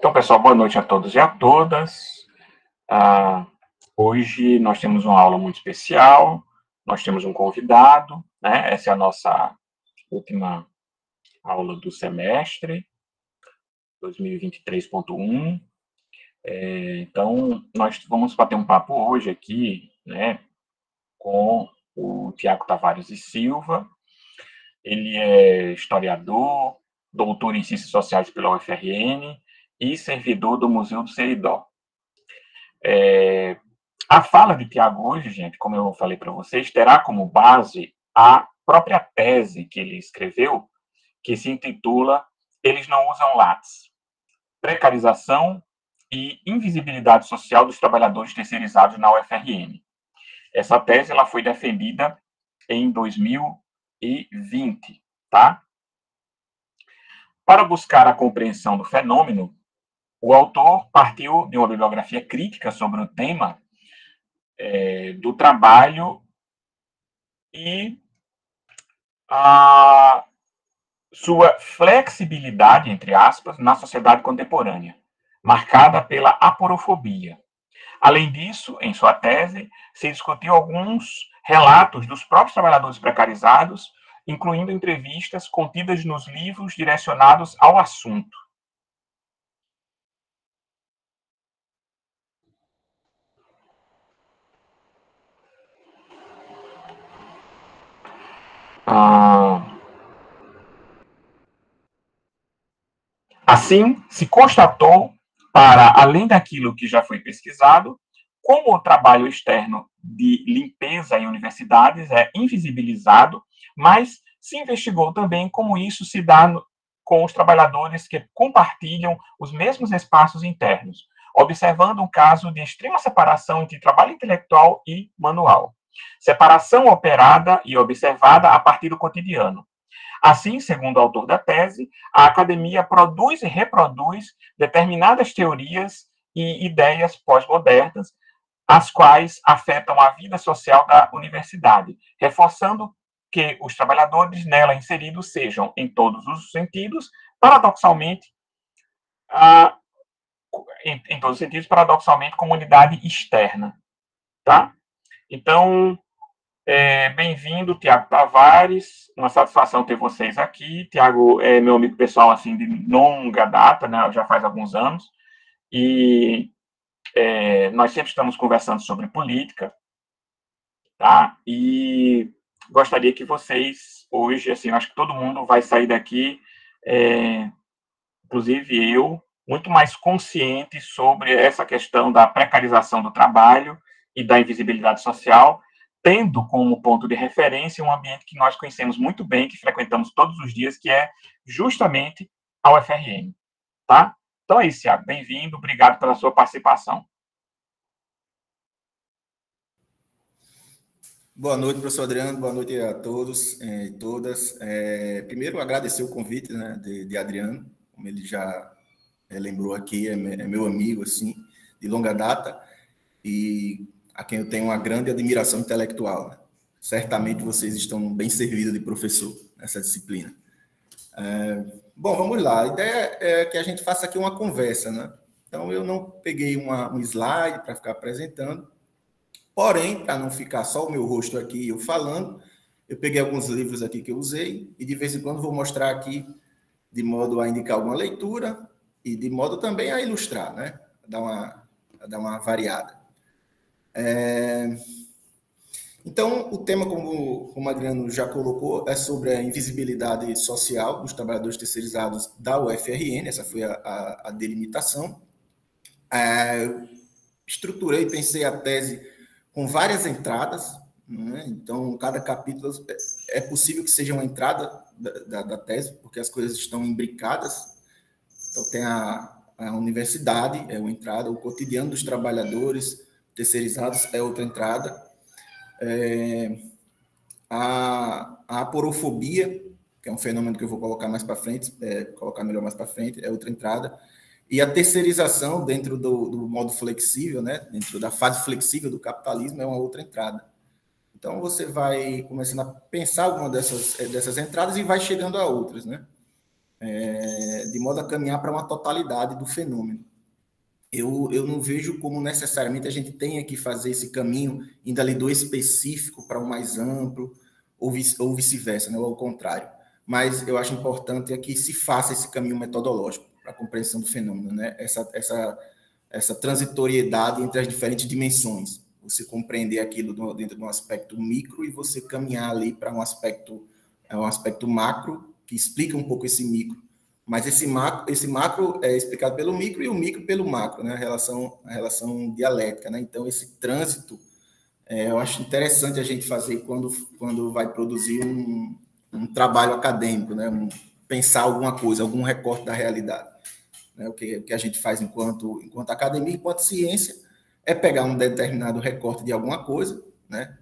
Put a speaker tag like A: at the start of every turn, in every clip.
A: Então, pessoal, boa noite a todos e a todas. Hoje nós temos uma aula muito especial, nós temos um convidado, né? Essa é a nossa última aula do semestre, 2023.1. Então, nós vamos bater um papo hoje aqui, né, com o Tiago Tavares e Silva. Ele é historiador, doutor em Ciências Sociais pela UFRN e servidor do Museu do Seridó. A fala de Tiago hoje, gente, como eu falei para vocês, terá como base a própria tese que ele escreveu, que se intitula Eles Não Usam Lattes: Precarização e Invisibilidade Social dos Trabalhadores Terceirizados na UFRN. Essa tese ela foi defendida em 2020, tá? Para buscar a compreensão do fenômeno, o autor partiu de uma bibliografia crítica sobre o tema do trabalho e a sua flexibilidade, entre aspas, na sociedade contemporânea, marcada pela aporofobia. Além disso, em sua tese, se discutiu alguns relatos dos próprios trabalhadores precarizados, incluindo entrevistas contidas nos livros direcionados ao assunto. Assim, se constatou, para além daquilo que já foi pesquisado, como o trabalho externo de limpeza em universidades é invisibilizado, mas se investigou também como isso se dá com os trabalhadores que compartilham os mesmos espaços internos, observando um caso de extrema separação entre trabalho intelectual e manual. Separação operada e observada a partir do cotidiano. Assim, segundo o autor da tese, a academia produz e reproduz determinadas teorias e ideias pós-modernas, as quais afetam a vida social da universidade, reforçando que os trabalhadores nela inseridos sejam, em todos os sentidos, paradoxalmente, comunidade externa. Tá? Então, bem-vindo, Tiago Tavares, uma satisfação ter vocês aqui. Tiago é meu amigo pessoal assim, de longa data, né? Já faz alguns anos, e nós sempre estamos conversando sobre política, tá? E gostaria que vocês, hoje, assim, acho que todo mundo vai sair daqui, inclusive eu, muito mais consciente sobre essa questão da precarização do trabalho e da invisibilidade social, tendo como ponto de referência um ambiente que nós conhecemos muito bem, que frequentamos todos os dias, que é justamente a UFRN, tá? Então é isso, Thiago. Bem-vindo, obrigado pela sua participação.
B: Boa noite, professor Adriano, boa noite a todos e todas. Primeiro, agradecer o convite, né, de Adriano, como ele já lembrou aqui, é meu amigo, assim, de longa data, e a quem eu tenho uma grande admiração intelectual. Né? Certamente vocês estão bem servidos de professor nessa disciplina. Bom, vamos lá. A ideia é que a gente faça aqui uma conversa, né? Então, eu não peguei um slide para ficar apresentando, porém, para não ficar só o meu rosto aqui eu falando, eu peguei alguns livros aqui que eu usei e de vez em quando vou mostrar aqui de modo a indicar alguma leitura e de modo também a ilustrar, né? Dar uma variada. Então, o tema, como o Adriano já colocou, é sobre a invisibilidade social dos trabalhadores terceirizados da UFRN, essa foi a delimitação. Estruturei, pensei a tese com várias entradas, né? Então, cada capítulo é possível que seja uma entrada da tese, porque as coisas estão imbricadas. Então, tem a universidade, é uma entrada, o cotidiano dos trabalhadores terceirizados é outra entrada, a aporofobia, que é um fenômeno que eu vou colocar mais para frente, colocar melhor mais para frente, é outra entrada, e a terceirização dentro do modo flexível, né, dentro da fase flexível do capitalismo, é uma outra entrada. Então, você vai começando a pensar alguma dessas entradas e vai chegando a outras, né? de modo a caminhar para uma totalidade do fenômeno. Eu não vejo como necessariamente a gente tenha que fazer esse caminho indo ali do específico para o mais amplo, ou vice-versa, né? Ou ao contrário. Mas eu acho importante que se faça esse caminho metodológico para a compreensão do fenômeno, né? Essa transitoriedade entre as diferentes dimensões. Você compreender aquilo dentro de um aspecto micro e você caminhar ali para um aspecto macro, que explica um pouco esse micro. Mas esse macro é explicado pelo micro e o micro pelo macro, né? A relação dialética, né? Então, esse trânsito, eu acho interessante a gente fazer quando vai produzir um trabalho acadêmico, né? Pensar alguma coisa, algum recorte da realidade. Né? O que a gente faz enquanto academia, enquanto ciência, é pegar um determinado recorte de alguma coisa, né?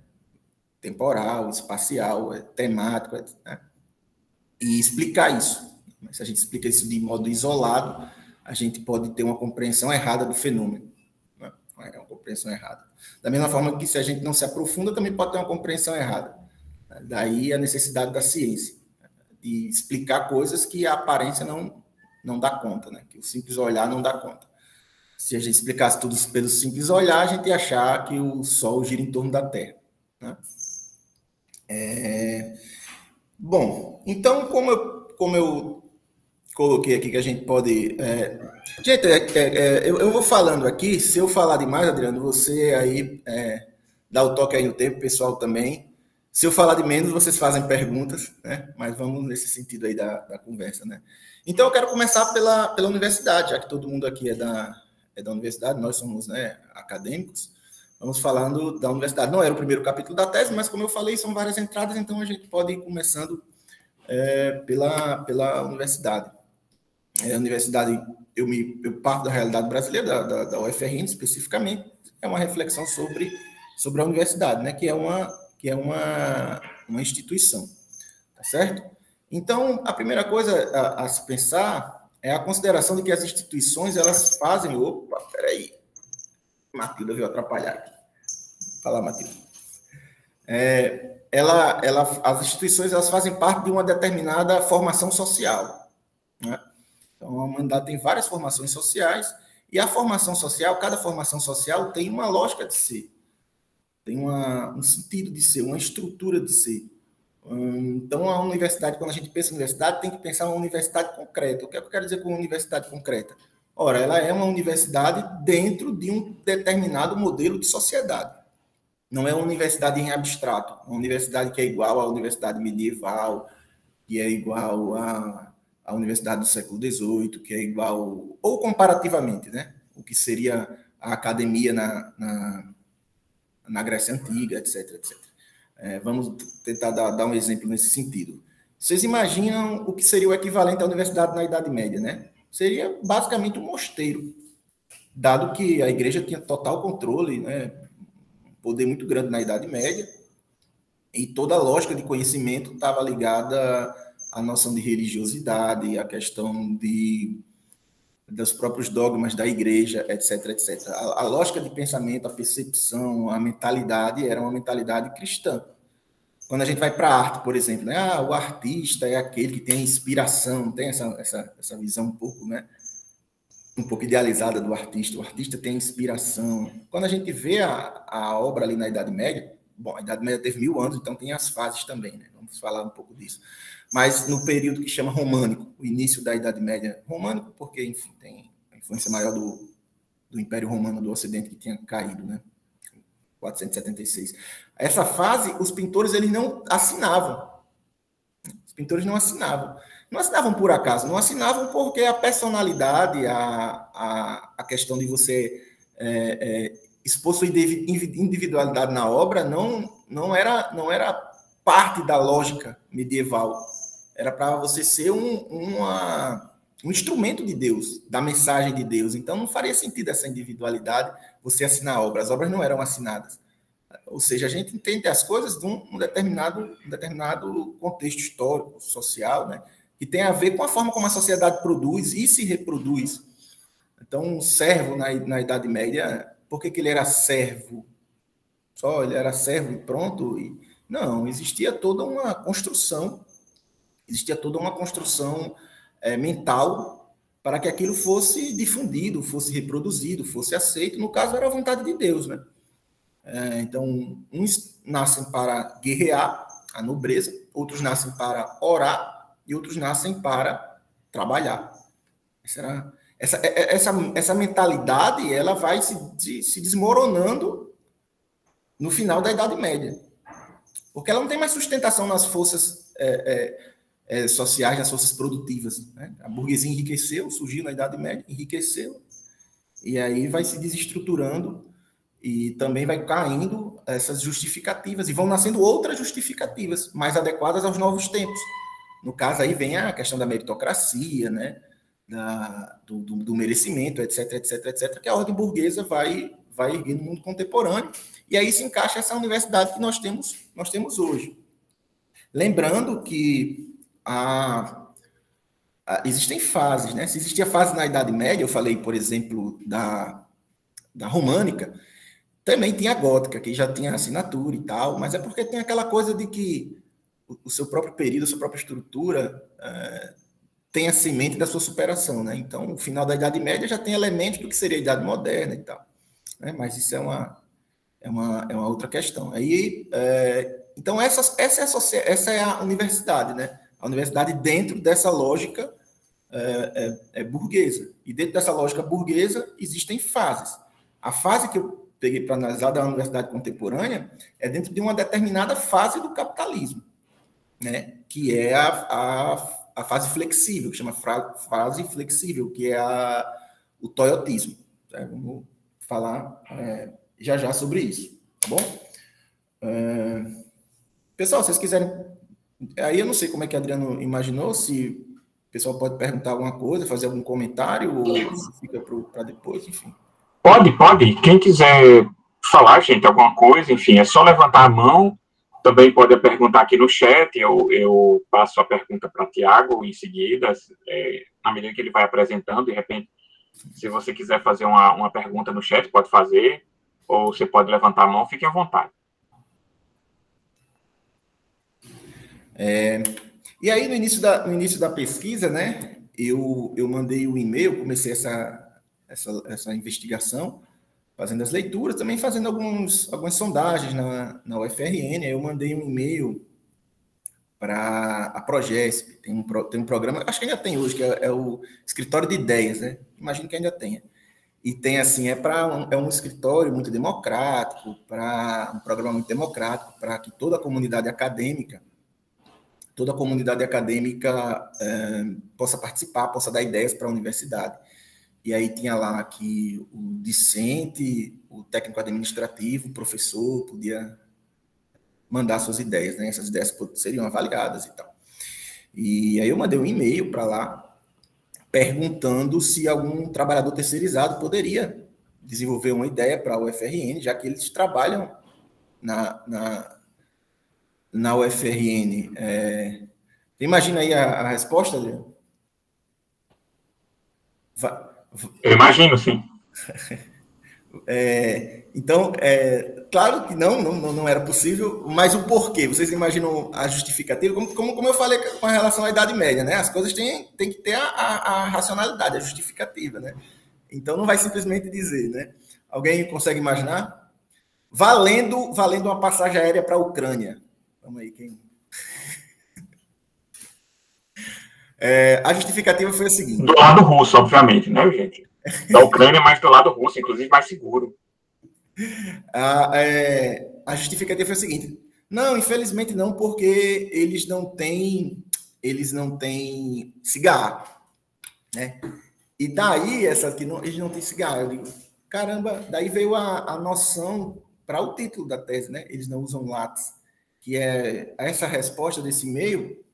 B: Temporal, espacial, temático, né? E explicar isso. Se a gente explica isso de modo isolado, a gente pode ter uma compreensão errada do fenômeno. Né? É uma compreensão errada. Da mesma forma que se a gente não se aprofunda, também pode ter uma compreensão errada. Daí a necessidade da ciência, de explicar coisas que a aparência não dá conta, né? Que o simples olhar não dá conta. Se a gente explicasse tudo pelo simples olhar, a gente ia achar que o Sol gira em torno da Terra. Né? Bom, então, como eu coloquei aqui que a gente pode... Gente, eu vou falando aqui, se eu falar demais, Adriano, você aí dá o toque aí no tempo, pessoal também. Se eu falar de menos, vocês fazem perguntas, né? Mas vamos nesse sentido aí da conversa, né? Então, eu quero começar pela universidade, já que todo mundo aqui é da universidade, nós somos, né, acadêmicos. Vamos falando da universidade. Não era o primeiro capítulo da tese, mas como eu falei, são várias entradas, então a gente pode ir começando pela universidade. A universidade, eu parto da realidade brasileira, da UFRN especificamente, é uma reflexão sobre a universidade, né? Que é uma instituição, tá certo? Então, a primeira coisa a se pensar é a consideração de que as instituições, elas fazem... Opa, peraí. Matilda veio atrapalhar aqui. Fala, Matilda. As instituições, elas fazem parte de uma determinada formação social, né? Então, a humanidade tem várias formações sociais, e a formação social, cada formação social tem uma lógica de ser, tem um sentido de ser, uma estrutura de ser. Então, a universidade, quando a gente pensa em universidade, tem que pensar uma universidade concreta. O que é que eu quero dizer com uma universidade concreta? Ora, ela é uma universidade dentro de um determinado modelo de sociedade. Não é uma universidade em abstrato, uma universidade que é igual à universidade medieval, que é igual à universidade do século XVIII, que é igual, ou comparativamente, né? O que seria a academia na Grécia Antiga, etc, etc. Vamos tentar dar um exemplo nesse sentido. Vocês imaginam o que seria o equivalente à universidade na Idade Média, né? Seria basicamente um mosteiro, dado que a igreja tinha total controle, né? Um poder muito grande na Idade Média, e toda a lógica de conhecimento estava ligada à noção de religiosidade, à questão dos próprios dogmas da igreja, etc, etc. A lógica de pensamento, a percepção, a mentalidade era uma mentalidade cristã. Quando a gente vai para a arte, por exemplo, né? O artista é aquele que tem inspiração, tem essa visão um pouco, né? Um pouco idealizada do artista. O artista tem inspiração. Quando a gente vê a obra ali na Idade Média, bom, a Idade Média teve 1000 anos, então tem as fases também, né? Vamos falar um pouco disso. Mas no período que chama românico, o início da Idade Média, românico porque, enfim, tem a influência maior do Império Romano do Ocidente que tinha caído, né? 476. Essa fase, os pintores eles não assinavam. Os pintores não assinavam. Não assinavam por acaso, não assinavam porque a personalidade, a questão de você expor sua individualidade na obra não era parte da lógica medieval. Era para você ser um instrumento de Deus, da mensagem de Deus. Então, não faria sentido essa individualidade você assinar a obra. As obras não eram assinadas. Ou seja, a gente entende as coisas de um determinado contexto histórico, social, né? Que tem a ver com a forma como a sociedade produz e se reproduz. Então, um servo na Idade Média, por que ele era servo? Só ele era servo e pronto? Não, existia toda uma construção mental para que aquilo fosse difundido, fosse reproduzido, fosse aceito. No caso, era a vontade de Deus, né? Então, uns nascem para guerrear, a nobreza, outros nascem para orar e outros nascem para trabalhar. Essa mentalidade, ela vai se desmoronando no final da Idade Média, porque ela não tem mais sustentação nas forças sociais, nas forças produtivas, né? A burguesia enriqueceu, surgiu na Idade Média, enriqueceu, e aí vai se desestruturando e também vai caindo essas justificativas, e vão nascendo outras justificativas mais adequadas aos novos tempos. No caso, aí vem a questão da meritocracia, né? Do merecimento, etc, etc, etc, que a ordem burguesa vai erguer no mundo contemporâneo, e aí se encaixa essa universidade que nós temos hoje. Lembrando que existem fases, né? Se existia fase na Idade Média, eu falei, por exemplo, da românica, também tinha a gótica, que já tinha assinatura e tal, mas é porque tem aquela coisa de que o seu próprio período, a sua própria estrutura tem a semente da sua superação, né? Então, o final da Idade Média já tem elementos do que seria a Idade Moderna e tal, né? Mas isso é uma outra questão. Aí, então, essa é a universidade, né? A universidade dentro dessa lógica burguesa. E dentro dessa lógica burguesa existem fases. A fase que eu peguei para analisar da universidade contemporânea é dentro de uma determinada fase do capitalismo, né? Que é a fase flexível, que chama fase flexível, que é o toyotismo. Tá? Vamos falar já sobre isso, tá bom? Pessoal, se vocês quiserem... Aí eu não sei como é que o Adriano imaginou, se o pessoal pode perguntar alguma coisa, fazer algum comentário, ou fica para depois, enfim.
A: Pode. Quem quiser falar, gente, alguma coisa, enfim, é só levantar a mão. Também pode perguntar aqui no chat, eu passo a pergunta para o Tiago em seguida, na medida que ele vai apresentando, de repente, se você quiser fazer uma pergunta no chat, pode fazer, ou você pode levantar a mão, fique à vontade.
B: E aí, no início da pesquisa, né, eu mandei um e-mail, comecei essa investigação, fazendo as leituras, também fazendo algumas sondagens na UFRN. Aí eu mandei um e-mail para a Progesp, tem um programa, acho que ainda tem hoje, que é o Escritório de Ideias, né? Imagino que ainda tenha. E tem assim, é um escritório muito democrático, um programa muito democrático, para que toda a comunidade acadêmica possa participar, possa dar ideias para a universidade. E aí tinha lá que o discente, o técnico administrativo, o professor podia mandar suas ideias, né? Essas ideias seriam avaliadas e tal. E aí eu mandei um e-mail para lá perguntando se algum trabalhador terceirizado poderia desenvolver uma ideia para a UFRN, já que eles trabalham na UFRN. Imagina aí a resposta, Leandro?
A: Eu imagino, sim.
B: Então, claro que não era possível, mas o porquê? Vocês imaginam a justificativa? Como eu falei com relação à Idade Média, né? As coisas têm que ter a racionalidade, a justificativa, né? Então, não vai simplesmente dizer, né? Alguém consegue imaginar? Valendo uma passagem aérea para a Ucrânia. Vamos aí, quem... a justificativa foi a seguinte...
A: Do lado russo, obviamente, né, gente? Da Ucrânia, mas do lado russo, inclusive mais seguro.
B: A justificativa foi a seguinte: não, infelizmente não, porque eles não têm cigarro, né? E daí, eles não têm cigarro. Eu digo, caramba, daí veio a noção para o título da tese, né? Eles não usam látex, que é essa resposta desse e-mail.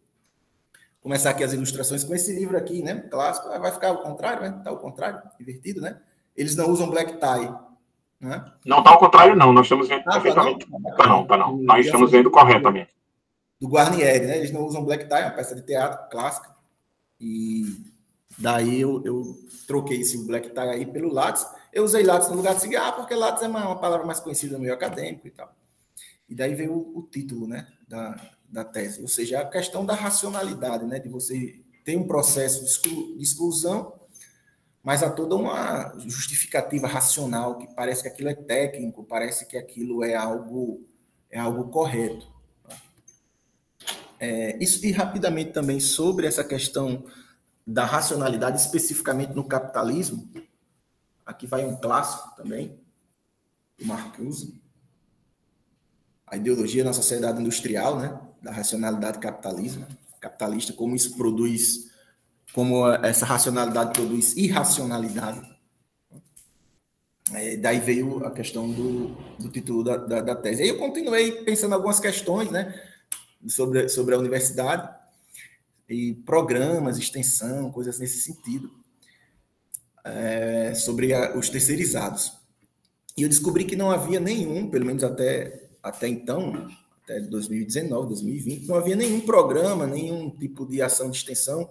B: Começar aqui as ilustrações com esse livro aqui, né? Clássico, vai ficar ao contrário, né? Tá ao contrário, invertido, né? Eles não usam black tie. Né?
A: Não está ao contrário, não. Nós estamos vendo perfeitamente. Tá não. Nós estamos vendo corretamente.
B: Do Guarnieri, né? Eles não usam black tie, é uma peça de teatro clássica. E daí eu troquei esse black tie aí pelo látex. Eu usei látex no lugar de cigarro, porque látex é uma palavra mais conhecida no meio acadêmico e tal. E daí veio o título, né? Da tese. Ou seja, a questão da racionalidade, né? De você tem um processo de exclusão, mas há toda uma justificativa racional, que parece que aquilo é técnico, parece que aquilo é algo correto. Isso, e rapidamente também sobre essa questão da racionalidade, especificamente no capitalismo, aqui vai um clássico também, do Marcuse, a ideologia na sociedade industrial, né, da racionalidade capitalista, como isso produz, como essa racionalidade produz irracionalidade. Daí veio a questão do título da tese. Aí eu continuei pensando algumas questões, né, sobre a universidade, e programas, extensão, coisas nesse sentido, sobre os terceirizados. E eu descobri que não havia nenhum, pelo menos até então, até 2019, 2020, não havia nenhum programa, nenhum tipo de ação de extensão,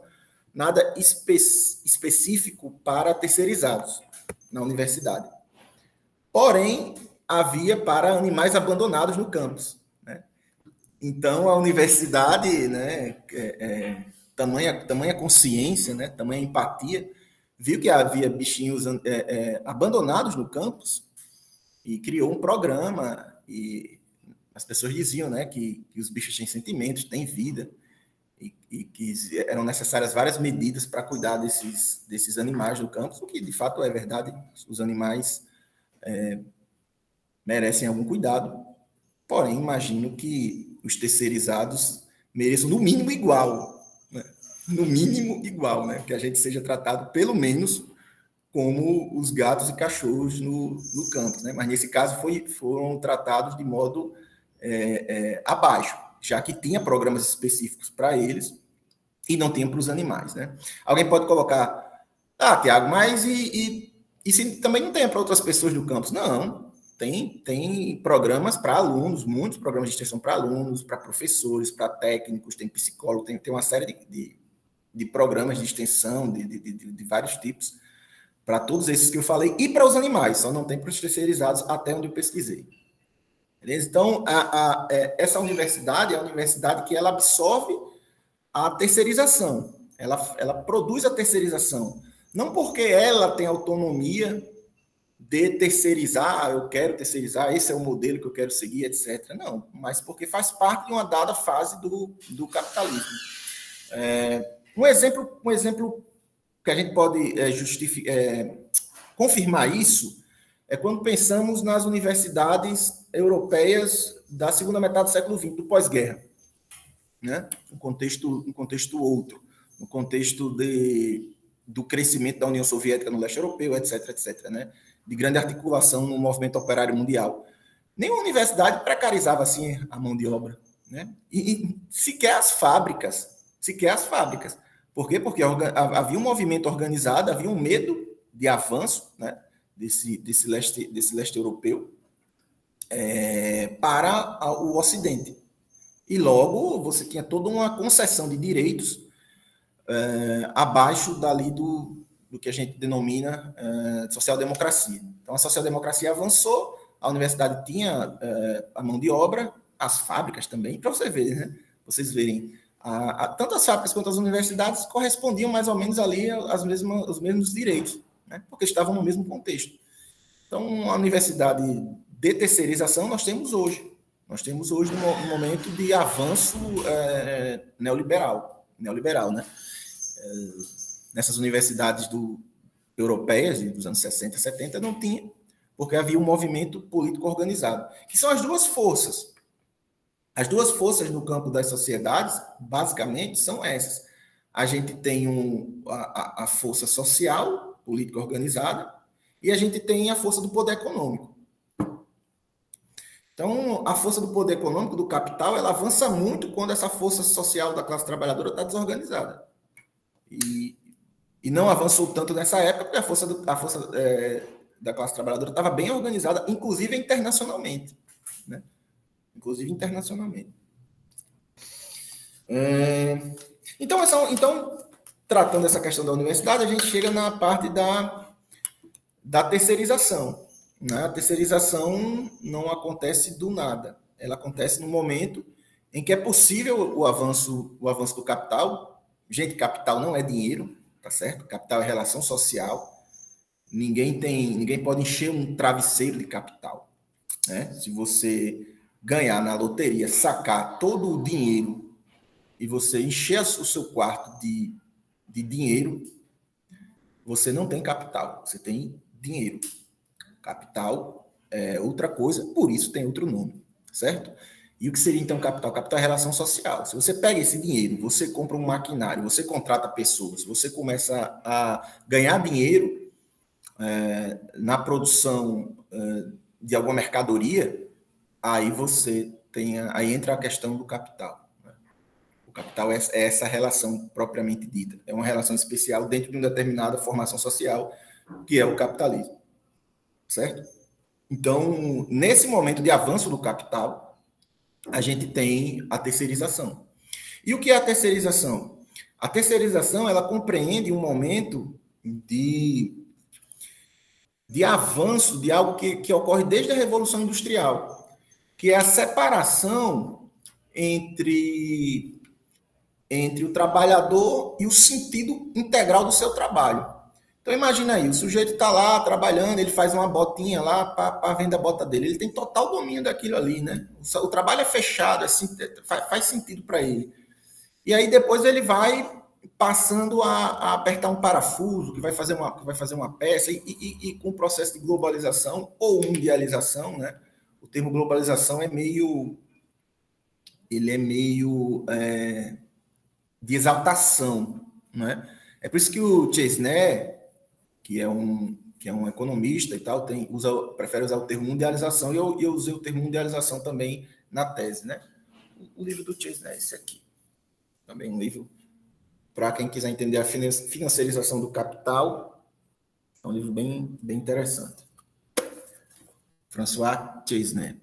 B: nada específico para terceirizados na universidade. Porém, havia para animais abandonados no campus, né? Então, a universidade, né, tamanha consciência, né, tamanha empatia, viu que havia bichinhos abandonados no campus e criou um programa, e as pessoas diziam, né, que os bichos têm sentimentos, têm vida, e que eram necessárias várias medidas para cuidar desses animais no campus, o que de fato é verdade. Os animais merecem algum cuidado, porém imagino que os terceirizados mereçam no mínimo igual, né? No mínimo igual, né? Que a gente seja tratado pelo menos como os gatos e cachorros no campus, né? Mas nesse caso foram tratados de modo abaixo, já que tinha programas específicos para eles e não tinha para os animais, né? Alguém pode colocar, Tiago, mas e se também não tem para outras pessoas do campus? Não, tem programas para alunos, muitos programas de extensão para alunos, para professores, para técnicos, tem psicólogo, tem uma série de programas de extensão de vários tipos, para todos esses que eu falei, e para os animais, só não tem para os terceirizados, até onde eu pesquisei. Beleza? Então, essa universidade é a universidade que ela absorve a terceirização, ela produz a terceirização, não porque ela tem autonomia de terceirizar, eu quero terceirizar, esse é o modelo que eu quero seguir, etc. Não, mas porque faz parte de uma dada fase do capitalismo. Um exemplo que a gente pode confirmar isso é quando pensamos nas universidades europeias da segunda metade do século XX, do pós-guerra, né? Um contexto outro, no contexto do crescimento da União Soviética no leste europeu, etc., etc., né? De grande articulação no movimento operário mundial. Nenhuma universidade precarizava assim a mão de obra, né? E sequer as fábricas. Por quê? Porque havia um movimento organizado, havia um medo de avanço, né, desse leste europeu para o Ocidente. E logo você tinha toda uma concessão de direitos abaixo dali do que a gente denomina social-democracia. Então, a social-democracia avançou, a universidade tinha a mão de obra, as fábricas também, para você ver, né? Vocês verem, tanto as fábricas quanto as universidades correspondiam mais ou menos ali aos mesmos direitos, né? Porque estavam no mesmo contexto. Então, a universidade de terceirização nós temos hoje. Nós temos hoje um momento de avanço neoliberal, né? Nessas universidades europeias dos anos 60 e 70 não tinha, porque havia um movimento político organizado, que são as duas forças. As duas forças no campo das sociedades, basicamente, são essas. A gente tem a força social, política organizada, e a gente tem a força do poder econômico. Então, a força do poder econômico, do capital, ela avança muito quando essa força social da classe trabalhadora está desorganizada. E não avançou tanto nessa época, porque a força da classe trabalhadora estava bem organizada, inclusive internacionalmente, né? Então, tratando essa questão da universidade, a gente chega na parte da terceirização, né? A terceirização não acontece do nada. Ela acontece no momento em que é possível o avanço do capital, Gente, capital não é dinheiro, tá certo? Capital é relação social. Ninguém pode encher um travesseiro de capital, né? Se você ganhar na loteria, sacar todo o dinheiro e você encher o seu quarto de dinheiro, você não tem capital, você tem dinheiro. Capital é outra coisa, por isso tem outro nome, certo? E o que seria então capital? Capital é relação social. Se você pega esse dinheiro, você compra um maquinário, você contrata pessoas, você começa a ganhar dinheiro na produção de alguma mercadoria, aí você tem, aí entra a questão do capital. Né? O capital é essa relação propriamente dita. É uma relação especial dentro de uma determinada formação social, que é o capitalismo, certo? Então, nesse momento de avanço do capital, a gente tem a terceirização. E o que é a terceirização? A terceirização, ela compreende um momento de avanço de algo que ocorre desde a Revolução Industrial, que é a separação entre o trabalhador e o sentido integral do seu trabalho. Então imagina aí, o sujeito está lá trabalhando, ele faz uma botinha lá para vender a bota dele, ele tem total domínio daquilo ali, né? O trabalho é fechado, assim, faz sentido para ele. E aí depois ele vai passando a apertar um parafuso, que vai fazer uma peça, e com o processo de globalização ou mundialização, né? O termo globalização é meio de exaltação, né? É por isso que o Chesney, que é um economista e tal, prefere usar o termo mundialização, e eu usei o termo mundialização também na tese, né? O livro do Chesney é esse aqui. Também um livro para quem quiser entender a financiarização do capital. É um livro bem interessante. François Chesney.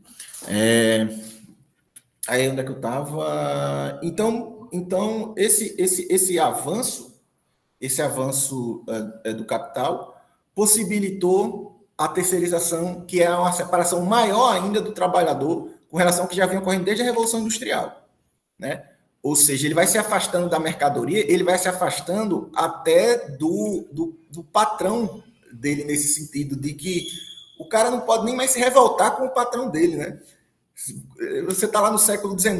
B: Aí onde é que eu estava? Então esse avanço do capital possibilitou a terceirização, que é uma separação maior ainda do trabalhador com relação ao que já vinha ocorrendo desde a Revolução Industrial, né? Ou seja, ele vai se afastando da mercadoria, ele vai se afastando até do patrão dele, nesse sentido de que o cara não pode nem mais se revoltar com o patrão dele, né? Você está lá no século XIX,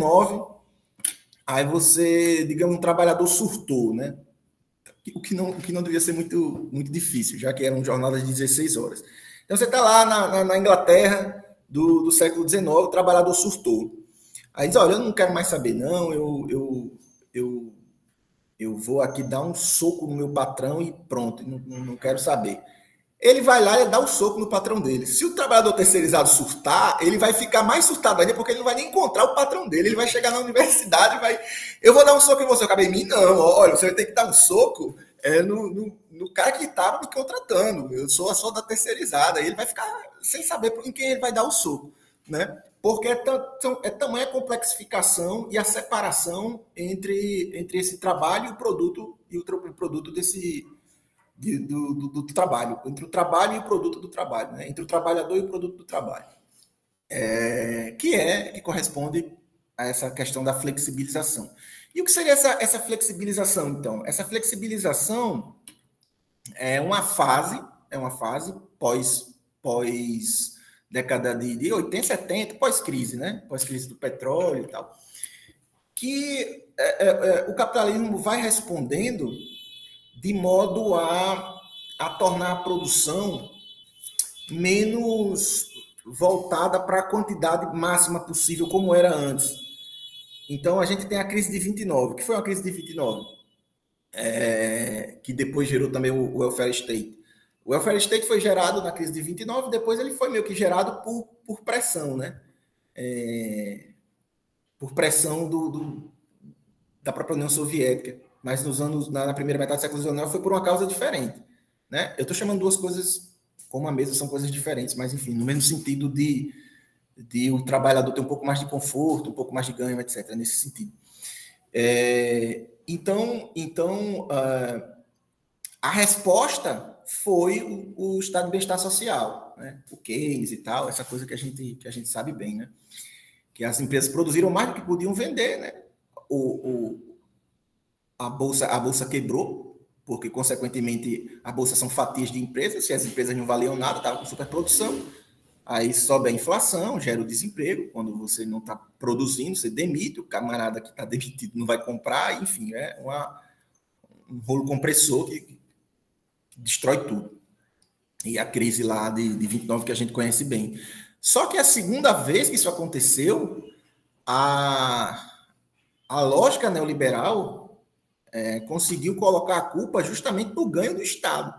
B: aí você, digamos, um trabalhador surtou, né? O que não devia ser muito difícil, já que eram jornadas de 16 horas. Então, você está lá na Inglaterra do século XIX, o trabalhador surtou. Aí diz, olha, eu não quero mais saber, não, eu vou aqui dar um soco no meu patrão e pronto, não quero saber. Ele vai lá e dá um soco no patrão dele. Se o trabalhador terceirizado surtar, ele vai ficar mais surtado ainda, porque ele não vai nem encontrar o patrão dele. Ele vai chegar na universidade e vai... Eu vou dar um soco em você, eu acabei em mim? Não, olha, você vai ter que dar um soco no cara que estava me contratando. Eu sou a sua da terceirizada. Aí ele vai ficar sem saber em quem ele vai dar o soco, né? Porque é tamanha a complexificação e a separação entre esse trabalho e o produto do trabalho, entre o trabalho e o produto do trabalho, né? Entre o trabalhador e o produto do trabalho, que corresponde a essa questão da flexibilização. E o que seria essa flexibilização, então? Essa flexibilização é uma fase pós década de 80, 70, pós-crise, né? Pós-crise do petróleo e tal, que o capitalismo vai respondendo de modo a tornar a produção menos voltada para a quantidade máxima possível, como era antes. Então, a gente tem a crise de 29. O que foi uma crise de 29? Que depois gerou também o welfare state. O welfare state foi gerado na crise de 29, depois ele foi meio que gerado por pressão, né? Por pressão da própria União Soviética. Mas na primeira metade do século XIX foi por uma causa diferente, né? Eu estou chamando duas coisas como a mesma, são coisas diferentes, mas enfim, no mesmo sentido de o trabalhador ter um pouco mais de conforto, um pouco mais de ganho, etc., nesse sentido. Então a resposta foi o estado de bem-estar social, né? O Keynes e tal, essa coisa que a gente sabe bem, né? Que as empresas produziram mais do que podiam vender, né? a bolsa quebrou, porque, consequentemente, a bolsa são fatias de empresas, se as empresas não valiam nada, estavam com superprodução, aí sobe a inflação, gera o desemprego, quando você não está produzindo, você demite, o camarada que está demitido não vai comprar, enfim, é um rolo compressor que destrói tudo. E a crise lá de 29 que a gente conhece bem. Só que a segunda vez que isso aconteceu, a lógica neoliberal conseguiu colocar a culpa justamente no ganho do Estado.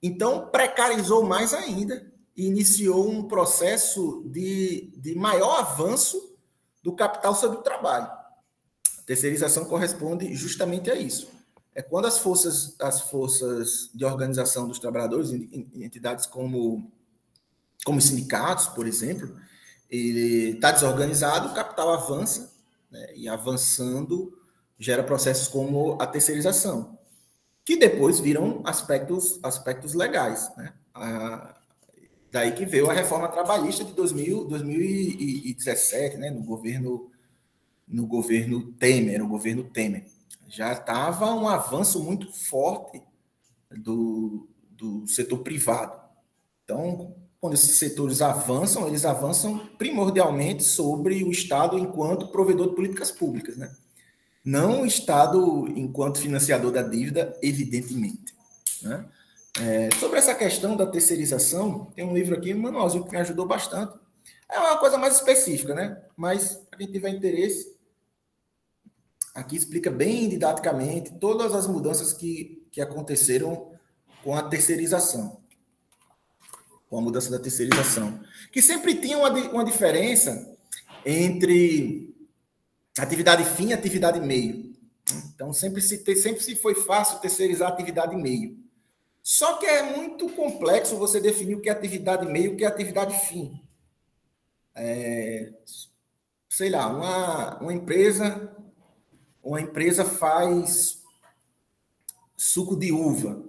B: Então, precarizou mais ainda e iniciou um processo de maior avanço do capital sobre o trabalho. A terceirização corresponde justamente a isso. É quando as forças de organização dos trabalhadores, em entidades como sindicatos, por exemplo, ele está desorganizado, o capital avança, né, e avançando gera processos como a terceirização, que depois viram aspectos legais, né? Daí que veio a reforma trabalhista de 2017, né, no governo Temer. Já estava um avanço muito forte do setor privado. Então, quando esses setores avançam, eles avançam primordialmente sobre o Estado enquanto provedor de políticas públicas, né? Não o Estado enquanto financiador da dívida, evidentemente, né? Sobre essa questão da terceirização, tem um livro aqui, um manualzinho que me ajudou bastante. É uma coisa mais específica, né? Mas, para quem tiver interesse, aqui explica bem didaticamente todas as mudanças que aconteceram com a terceirização. Com a mudança da terceirização. Que sempre tinha uma diferença entre atividade fim e atividade meio. Então, sempre se foi fácil terceirizar a atividade meio. Só que é muito complexo você definir o que é atividade meio e o que é atividade fim. Sei lá, uma empresa faz suco de uva.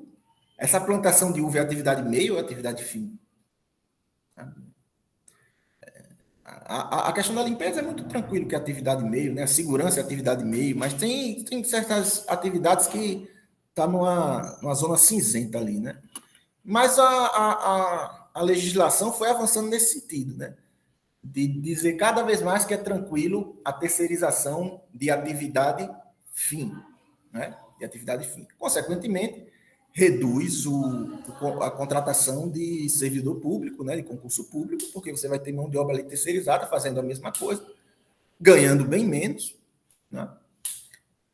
B: Essa plantação de uva é atividade meio ou é atividade fim? A questão da limpeza é muito tranquilo que é atividade meio, né? A segurança é atividade meio, mas tem certas atividades que tá numa zona cinzenta ali, né? Mas a legislação foi avançando nesse sentido, né? De dizer cada vez mais que é tranquilo a terceirização de atividade fim, né? De atividade fim. Consequentemente, reduz a contratação de servidor público, né? De concurso público, porque você vai ter mão de obra ali terceirizada fazendo a mesma coisa, ganhando bem menos, né?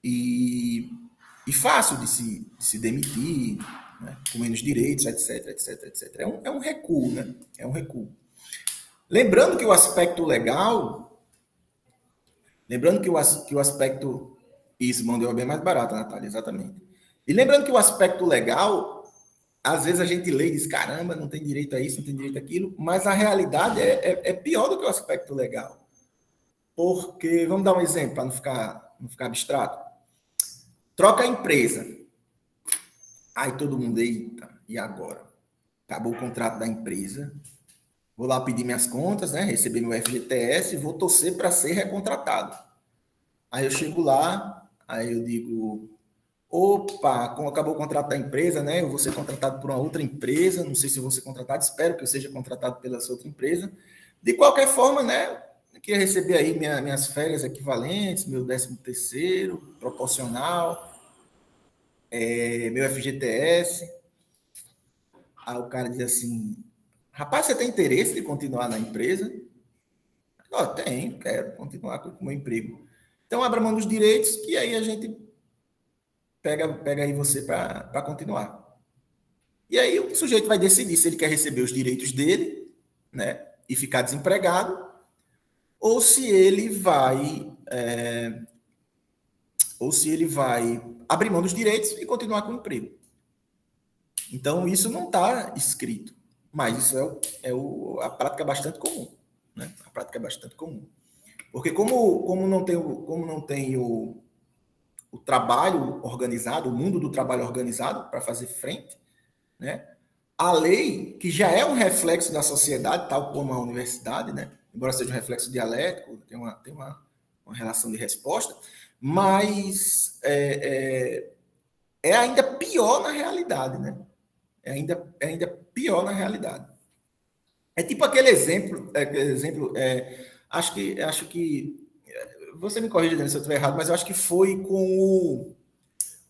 B: E fácil de se demitir, né? Com menos direitos, etc, etc, etc. É um recuo, né? É um recuo. Lembrando que o aspecto legal, isso, mão de obra é mais barata, Natália, exatamente. E lembrando que o aspecto legal, às vezes a gente lê e diz, caramba, não tem direito a isso, não tem direito àquilo, mas a realidade é pior do que o aspecto legal. Porque, vamos dar um exemplo, para não ficar abstrato. Troca a empresa. Aí todo mundo, eita, e agora? Acabou o contrato da empresa, vou lá pedir minhas contas, né? Receber meu FGTS e vou torcer para ser recontratado. Aí eu chego lá, aí eu digo, opa, como acabou o contrato da empresa, né? Eu vou ser contratado por uma outra empresa, não sei se eu vou ser contratado, espero que eu seja contratado pela outra empresa. De qualquer forma, né? Eu queria receber aí minhas férias equivalentes, meu 13º, proporcional, meu FGTS. Aí o cara diz assim, rapaz, você tem interesse de continuar na empresa? Tenho, quero continuar com o meu emprego. Então, abra mão dos direitos, que aí a gente pega aí você para continuar. E aí o sujeito vai decidir se ele quer receber os direitos dele, né, e ficar desempregado, ou se ele vai abrir mão dos direitos e continuar com o emprego. Então, isso não está escrito, mas isso a prática bastante comum, né? A prática é bastante comum. Porque como não tem o trabalho organizado, o mundo do trabalho organizado para fazer frente, né? A lei, que já é um reflexo da sociedade, tal como a universidade, né? Embora seja um reflexo dialético, tem uma relação de resposta, mas é ainda pior na realidade, né? É ainda pior na realidade. É tipo aquele exemplo, acho que você me corrija se eu estiver errado, mas eu acho que foi com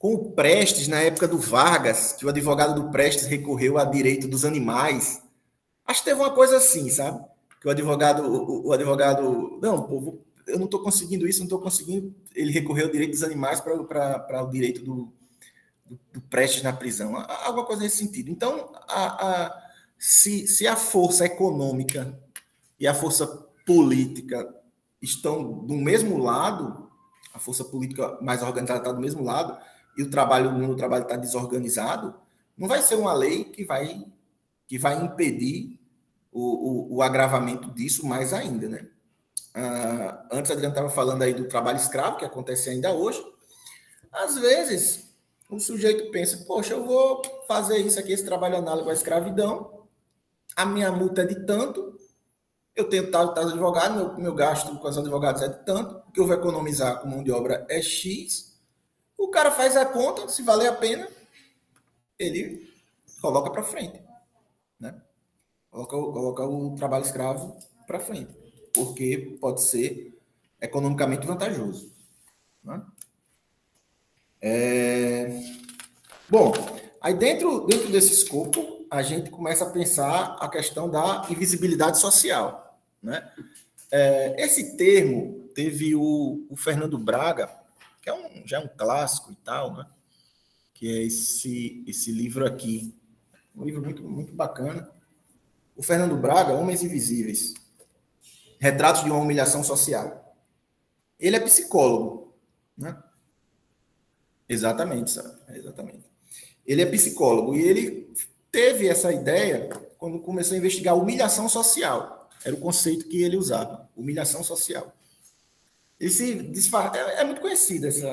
B: o Prestes, na época do Vargas, que o advogado do Prestes recorreu a direito dos animais. Acho que teve uma coisa assim, sabe? Que o advogado, não, povo, eu não estou conseguindo isso, não estou conseguindo. Ele recorreu ao direito dos animais para o direito do Prestes na prisão. Alguma coisa nesse sentido. Então, se a força econômica e a força política estão do mesmo lado, a força política mais organizada está do mesmo lado, e o mundo do trabalho está desorganizado, não vai ser uma lei que vai impedir o agravamento disso mais ainda, né? Antes a Adriana estava falando aí do trabalho escravo, que acontece ainda hoje. Às vezes, o sujeito pensa, poxa, eu vou fazer isso aqui, esse trabalho análogo à escravidão, a minha multa é de tanto, eu tenho tal advogado, meu gasto com os advogados é de tanto, o que eu vou economizar com mão de obra é X. O cara faz a conta, se valer a pena, ele coloca para frente, né? Coloca o trabalho escravo para frente, porque pode ser economicamente vantajoso, né? Bom, aí dentro desse escopo, a gente começa a pensar a questão da invisibilidade social, né? Esse termo teve o Fernando Braga, que já é um clássico e tal, né? Que é esse livro aqui, um livro muito, muito bacana. O Fernando Braga, Homens Invisíveis, Retratos de uma Humilhação Social. Ele é psicólogo, né? Exatamente, sabe? Exatamente. Ele é psicólogo e ele teve essa ideia quando começou a investigar humilhação social. Era o conceito que ele usava, humilhação social. É muito conhecido esse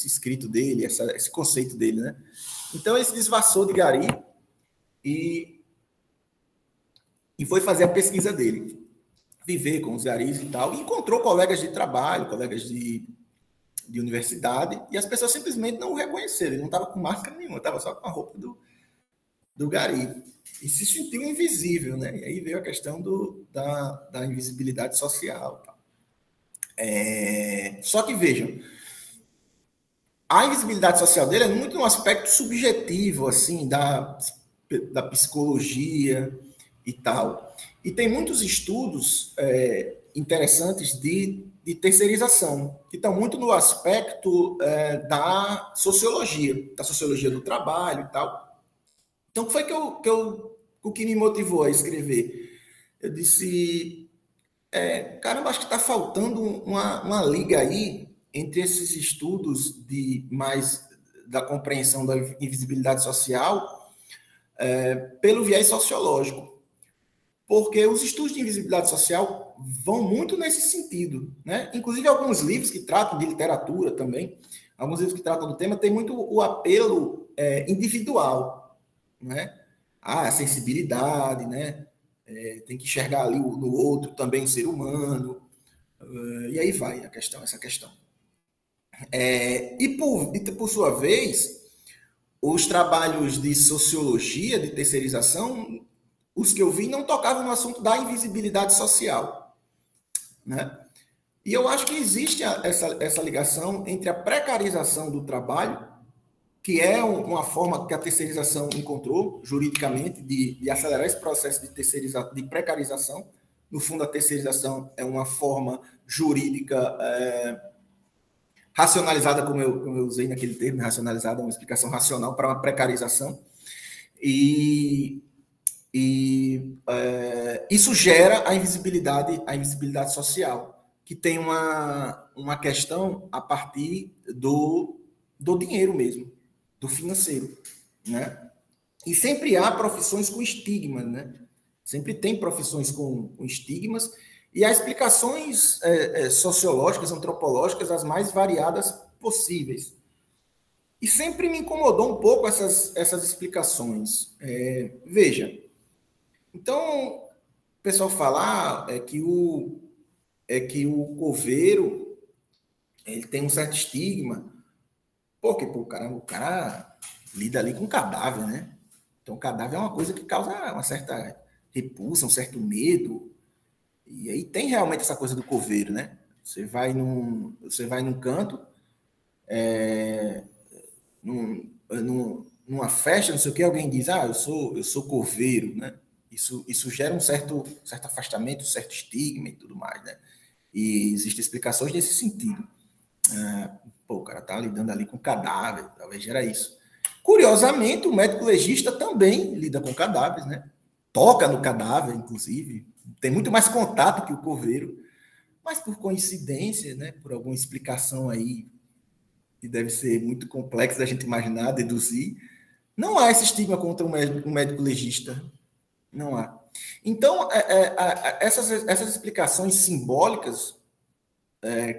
B: escrito dele, esse conceito dele, né? Então ele se disfarçou de gari e foi fazer a pesquisa dele, viver com os garis e tal, e encontrou colegas de trabalho, colegas de universidade, e as pessoas simplesmente não o reconheceram, ele não estava com máscara nenhuma, estava só com a roupa do gari, e se sentiu invisível, né? E aí veio a questão da invisibilidade social. Só que vejam, a invisibilidade social dele é muito um aspecto subjetivo, assim, da psicologia e tal. E tem muitos estudos interessantes de terceirização, que estão muito no aspecto da sociologia do trabalho e tal. Então, o que foi o que me motivou a escrever? Eu disse, caramba, acho que está faltando uma liga aí entre esses estudos da compreensão da invisibilidade social pelo viés sociológico. Porque os estudos de invisibilidade social vão muito nesse sentido, né? Inclusive alguns livros que tratam de literatura também, alguns livros que tratam do tema, tem muito o apelo individual, né? A sensibilidade, né? Tem que enxergar ali no outro também um ser humano, e aí vai essa questão. E por sua vez, os trabalhos de sociologia, de terceirização, os que eu vi não tocavam no assunto da invisibilidade social, né? E eu acho que existe essa ligação entre a precarização do trabalho, que é uma forma que a terceirização encontrou juridicamente de acelerar esse processo de precarização. No fundo, a terceirização é uma forma jurídica racionalizada, como eu usei naquele termo, racionalizada, uma explicação racional para uma precarização. E isso gera a invisibilidade social, que tem uma questão a partir do dinheiro mesmo, do financeiro, né? E sempre há profissões com estigmas, né? Sempre tem profissões com estigmas, e há explicações sociológicas, antropológicas, as mais variadas possíveis. E sempre me incomodou um pouco essas explicações. Veja, então, o pessoal fala que é que o coveiro ele tem um certo estigma, porque pô, o cara lida ali com cadáver, né? Então, o cadáver é uma coisa que causa uma certa repulsa, um certo medo. E aí tem realmente essa coisa do coveiro, né? Você vai num canto, numa festa, não sei o que, alguém diz, eu sou coveiro, né? Isso gera um certo afastamento, um certo estigma e tudo mais, né? E existem explicações nesse sentido. Pô, o cara tá lidando ali com cadáver, talvez gera isso. Curiosamente, o médico legista também lida com cadáveres, né? Toca no cadáver, inclusive. Tem muito mais contato que o coveiro. Mas por coincidência, né? Por alguma explicação aí que deve ser muito complexa da gente imaginar, deduzir, não há esse estigma contra um médico legista. Não há. Então, essas explicações simbólicas,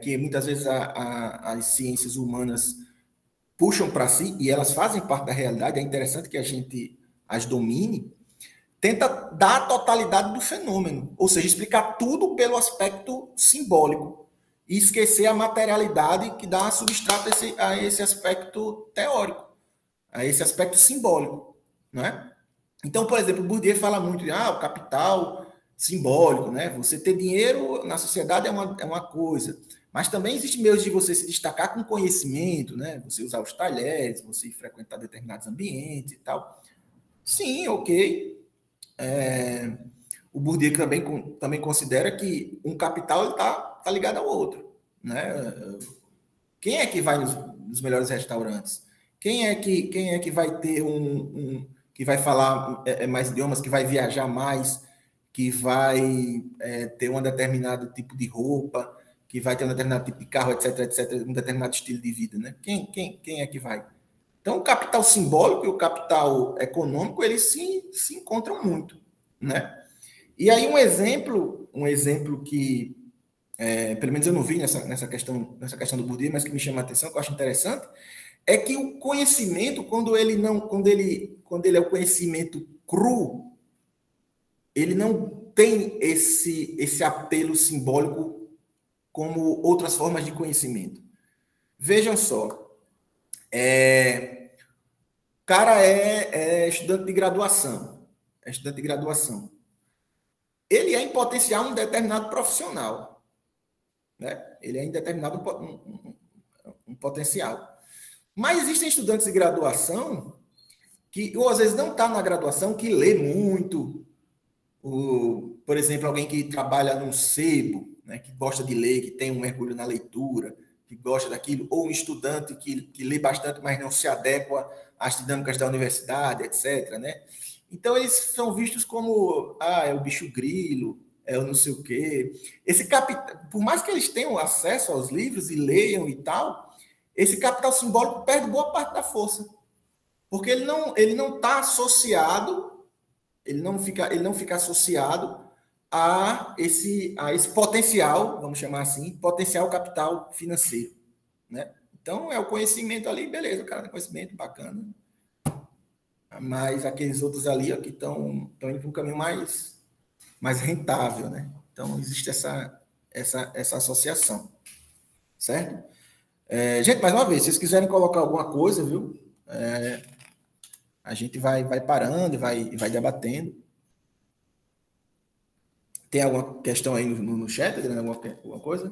B: que muitas vezes as ciências humanas puxam para si, e elas fazem parte da realidade, é interessante que a gente as domine, tenta dar a totalidade do fenômeno, ou seja, explicar tudo pelo aspecto simbólico, e esquecer a materialidade que dá substrato a esse aspecto teórico, a esse aspecto simbólico, não é? Então, por exemplo, Bourdieu fala muito de o capital simbólico, né? Você ter dinheiro na sociedade é uma coisa, mas também existem meios de você se destacar com conhecimento, né? Você usar os talheres, você frequentar determinados ambientes e tal. Sim, ok. O Bourdieu também considera que um capital está ligado ao outro, né? Quem é que vai nos melhores restaurantes? Quem é que vai ter que vai falar mais idiomas, que vai viajar mais, que vai ter um determinado tipo de roupa, que vai ter um determinado tipo de carro, etc, etc, um determinado estilo de vida, né? Quem é que vai? Então, o capital simbólico e o capital econômico, eles se encontram muito, né? E aí um exemplo que, pelo menos eu não vi nessa questão do Bourdieu, mas que me chama a atenção, que eu acho interessante, é que o conhecimento, quando ele é o conhecimento cru, ele não tem esse apelo simbólico como outras formas de conhecimento. Vejam só, o cara é estudante de graduação, ele é em potencial um determinado profissional, né? Ele é em determinado um potencial. Mas existem estudantes de graduação que, ou às vezes não está na graduação, que lê muito. Por exemplo, alguém que trabalha num sebo, né, que gosta de ler, que tem um mergulho na leitura, que gosta daquilo, ou um estudante que lê bastante, mas não se adequa às dinâmicas da universidade, etc., né? Então, eles são vistos como, é o bicho grilo, é o não sei o quê. Esse capital, por mais que eles tenham acesso aos livros e leiam e tal, esse capital simbólico perde boa parte da força. Porque ele não está associado, ele não fica associado a esse potencial, vamos chamar assim, potencial capital financeiro, né? Então, é o conhecimento ali, beleza, cara, conhecimento bacana. Mas aqueles outros ali, ó, que estão indo para um caminho mais rentável, né? Então, existe essa associação, certo? Gente, mais uma vez, se vocês quiserem colocar alguma coisa, viu? A gente vai parando e vai debatendo. Tem alguma questão aí no chat, Adriano? Alguma coisa?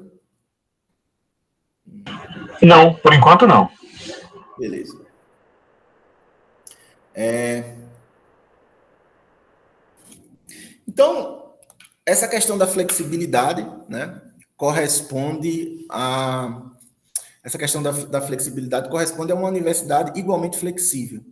A: Não, por enquanto não.
B: Beleza. Então, essa questão da flexibilidade, né, corresponde a... Essa questão da flexibilidade corresponde a uma universidade igualmente flexível.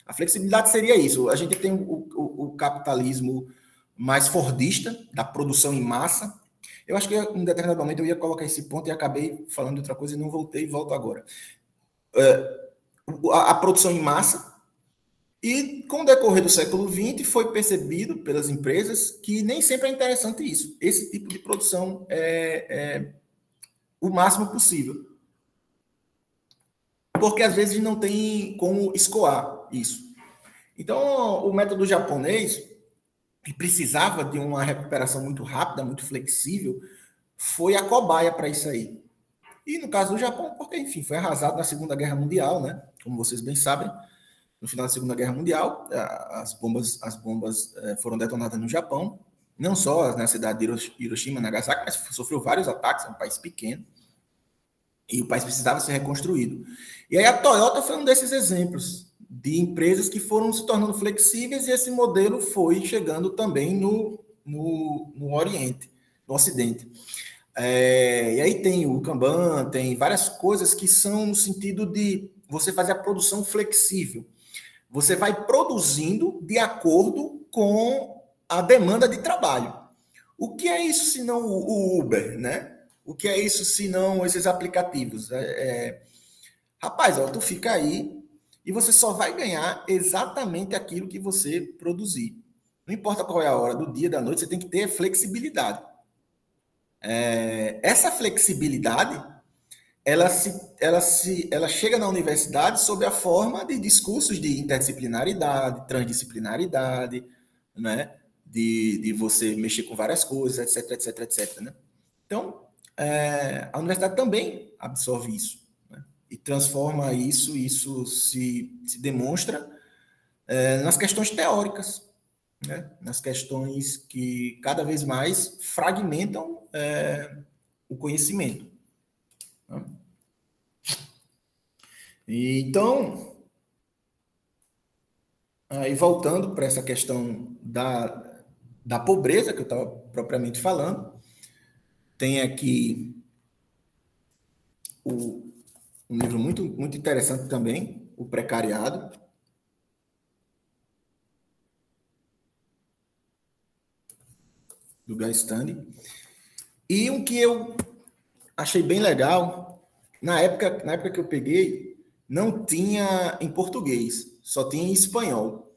B: A flexibilidade seria isso. A gente tem o capitalismo mais fordista, da produção em massa. Eu acho que em um determinado momento eu ia colocar esse ponto e acabei falando de outra coisa e não voltei e volto agora. A produção em massa. E com o decorrer do século XX foi percebido pelas empresas que nem sempre é interessante isso. Esse tipo de produção é o máximo possível. Porque às vezes não tem como escoar isso. Então, o método japonês, que precisava de uma recuperação muito rápida, muito flexível, foi a cobaia para isso aí. E no caso do Japão, porque, enfim, foi arrasado na Segunda Guerra Mundial, né? Como vocês bem sabem, no final da Segunda Guerra Mundial, as bombas foram detonadas no Japão, não só na cidade de Hiroshima, Nagasaki, mas sofreu vários ataques, é um país pequeno, e o país precisava ser reconstruído. E aí a Toyota foi um desses exemplos de empresas que foram se tornando flexíveis, e esse modelo foi chegando também no Oriente, no Ocidente. E aí tem o Kanban, tem várias coisas que são no sentido de você fazer a produção flexível. Você vai produzindo de acordo com a demanda de trabalho. O que é isso se não o Uber, né? O que é isso se não esses aplicativos? Rapaz, ó, tu fica aí e você só vai ganhar exatamente aquilo que você produzir. Não importa qual é a hora do dia, da noite, você tem que ter flexibilidade. Essa flexibilidade, ela chega na universidade sob a forma de discursos de interdisciplinaridade, transdisciplinaridade, né? De você mexer com várias coisas, etc, etc, etc. Né? Então, a universidade também absorve isso, né? E transforma isso se demonstra nas questões teóricas, né? Nas questões que cada vez mais fragmentam o conhecimento. Né? Então, aí voltando para essa questão da pobreza que eu estava propriamente falando, tem aqui um livro muito, muito interessante também, O Precariado, do Guy Standing. E um que eu achei bem legal, na época que eu peguei, não tinha em português, só tinha em espanhol.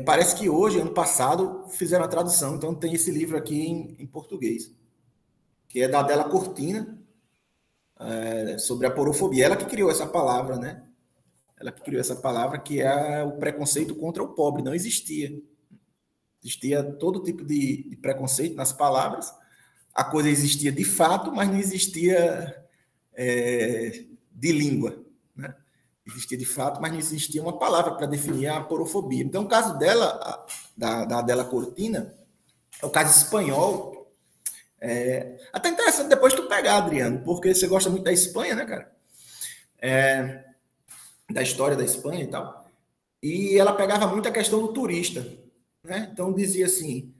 B: Parece que hoje, ano passado, fizeram a tradução, então tem esse livro aqui em português, que é da Adela Cortina, sobre a porofobia. Ela que criou essa palavra, né? Ela que criou essa palavra, que é o preconceito contra o pobre. Não existia. Existia todo tipo de preconceito nas palavras. A coisa existia de fato, mas não existia de língua, né? Existia de fato, mas não existia uma palavra para definir a porofobia. Então, o caso dela, da Adela Cortina, é o caso espanhol. Até interessante depois tu pegar, Adriano, porque você gosta muito da Espanha, né, cara? Da história da Espanha e tal. E ela pegava muito a questão do turista, né? Então dizia assim: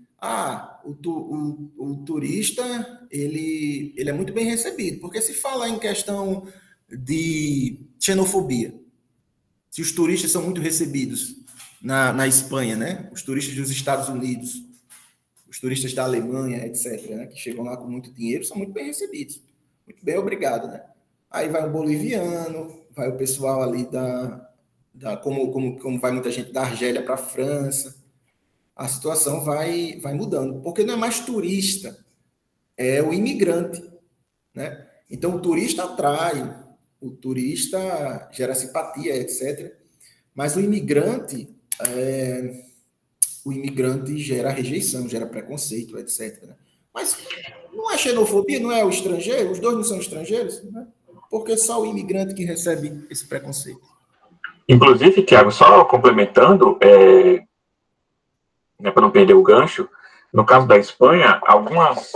B: o turista ele é muito bem recebido, porque se fala em questão de xenofobia, se os turistas são muito recebidos na Espanha, né? Os turistas dos Estados Unidos, os turistas da Alemanha, etc., né? Que chegam lá com muito dinheiro, são muito bem recebidos. Muito bem, obrigado, né? Aí vai o boliviano, vai o pessoal ali como vai muita gente da Argélia para a França, a situação vai mudando, porque não é mais turista, é o imigrante, né? Então o turista atrai, o turista gera simpatia, etc. Mas o imigrante gera rejeição, gera preconceito, etc. Né? Mas não é xenofobia, não é o estrangeiro, os dois não são estrangeiros, né? Porque só o imigrante que recebe esse preconceito.
A: Inclusive, Tiago, só complementando, né, para não perder o gancho, no caso da Espanha, algumas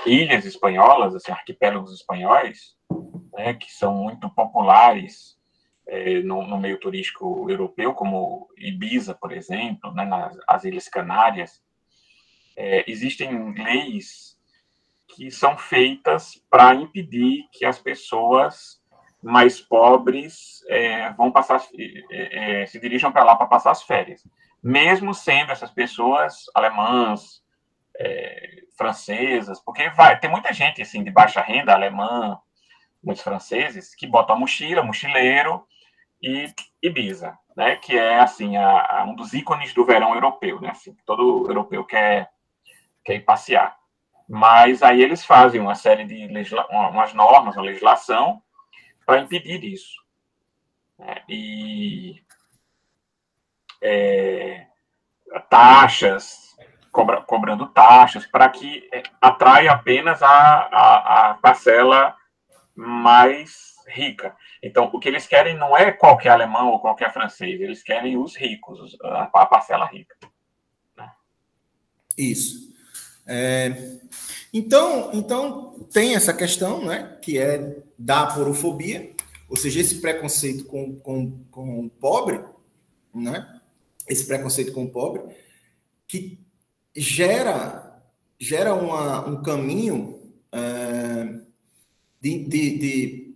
A: ilhas espanholas, assim, arquipélagos espanhóis, né, que são muito populares no meio turístico europeu, como Ibiza, por exemplo, né, as Ilhas Canárias, existem leis que são feitas para impedir que as pessoas mais pobres se dirijam para lá para passar as férias, mesmo sendo essas pessoas alemãs, francesas, porque tem muita gente assim de baixa renda alemã, muitos franceses que botam a mochila, mochileiro e Ibiza, né, que é assim um dos ícones do verão europeu, né, assim, todo europeu quer ir passear. Mas aí eles fazem uma série de umas normas, uma legislação para impedir isso. E taxas, cobrando taxas, para que atraia apenas a parcela mais rica. Então, o que eles querem não é qualquer alemão ou qualquer francês, eles querem os ricos, a parcela rica.
B: Isso. Então tem essa questão, né, que é da aporofobia, ou seja, esse preconceito com o pobre, né, esse preconceito com o pobre, que gera um caminho de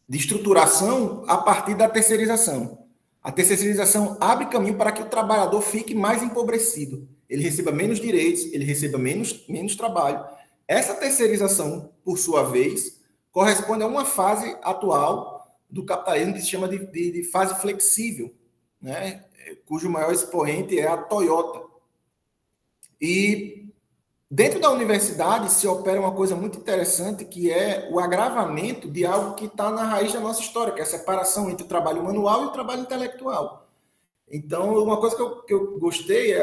B: estruturação a partir da terceirização. A terceirização abre caminho para que o trabalhador fique mais empobrecido. Ele receba menos direitos, ele receba menos trabalho. Essa terceirização, por sua vez, corresponde a uma fase atual do capitalismo que se chama de fase flexível, né? Cujo maior expoente é a Toyota. E dentro da universidade se opera uma coisa muito interessante, que é o agravamento de algo que está na raiz da nossa história, que é a separação entre o trabalho manual e o trabalho intelectual. Então, uma coisa que eu gostei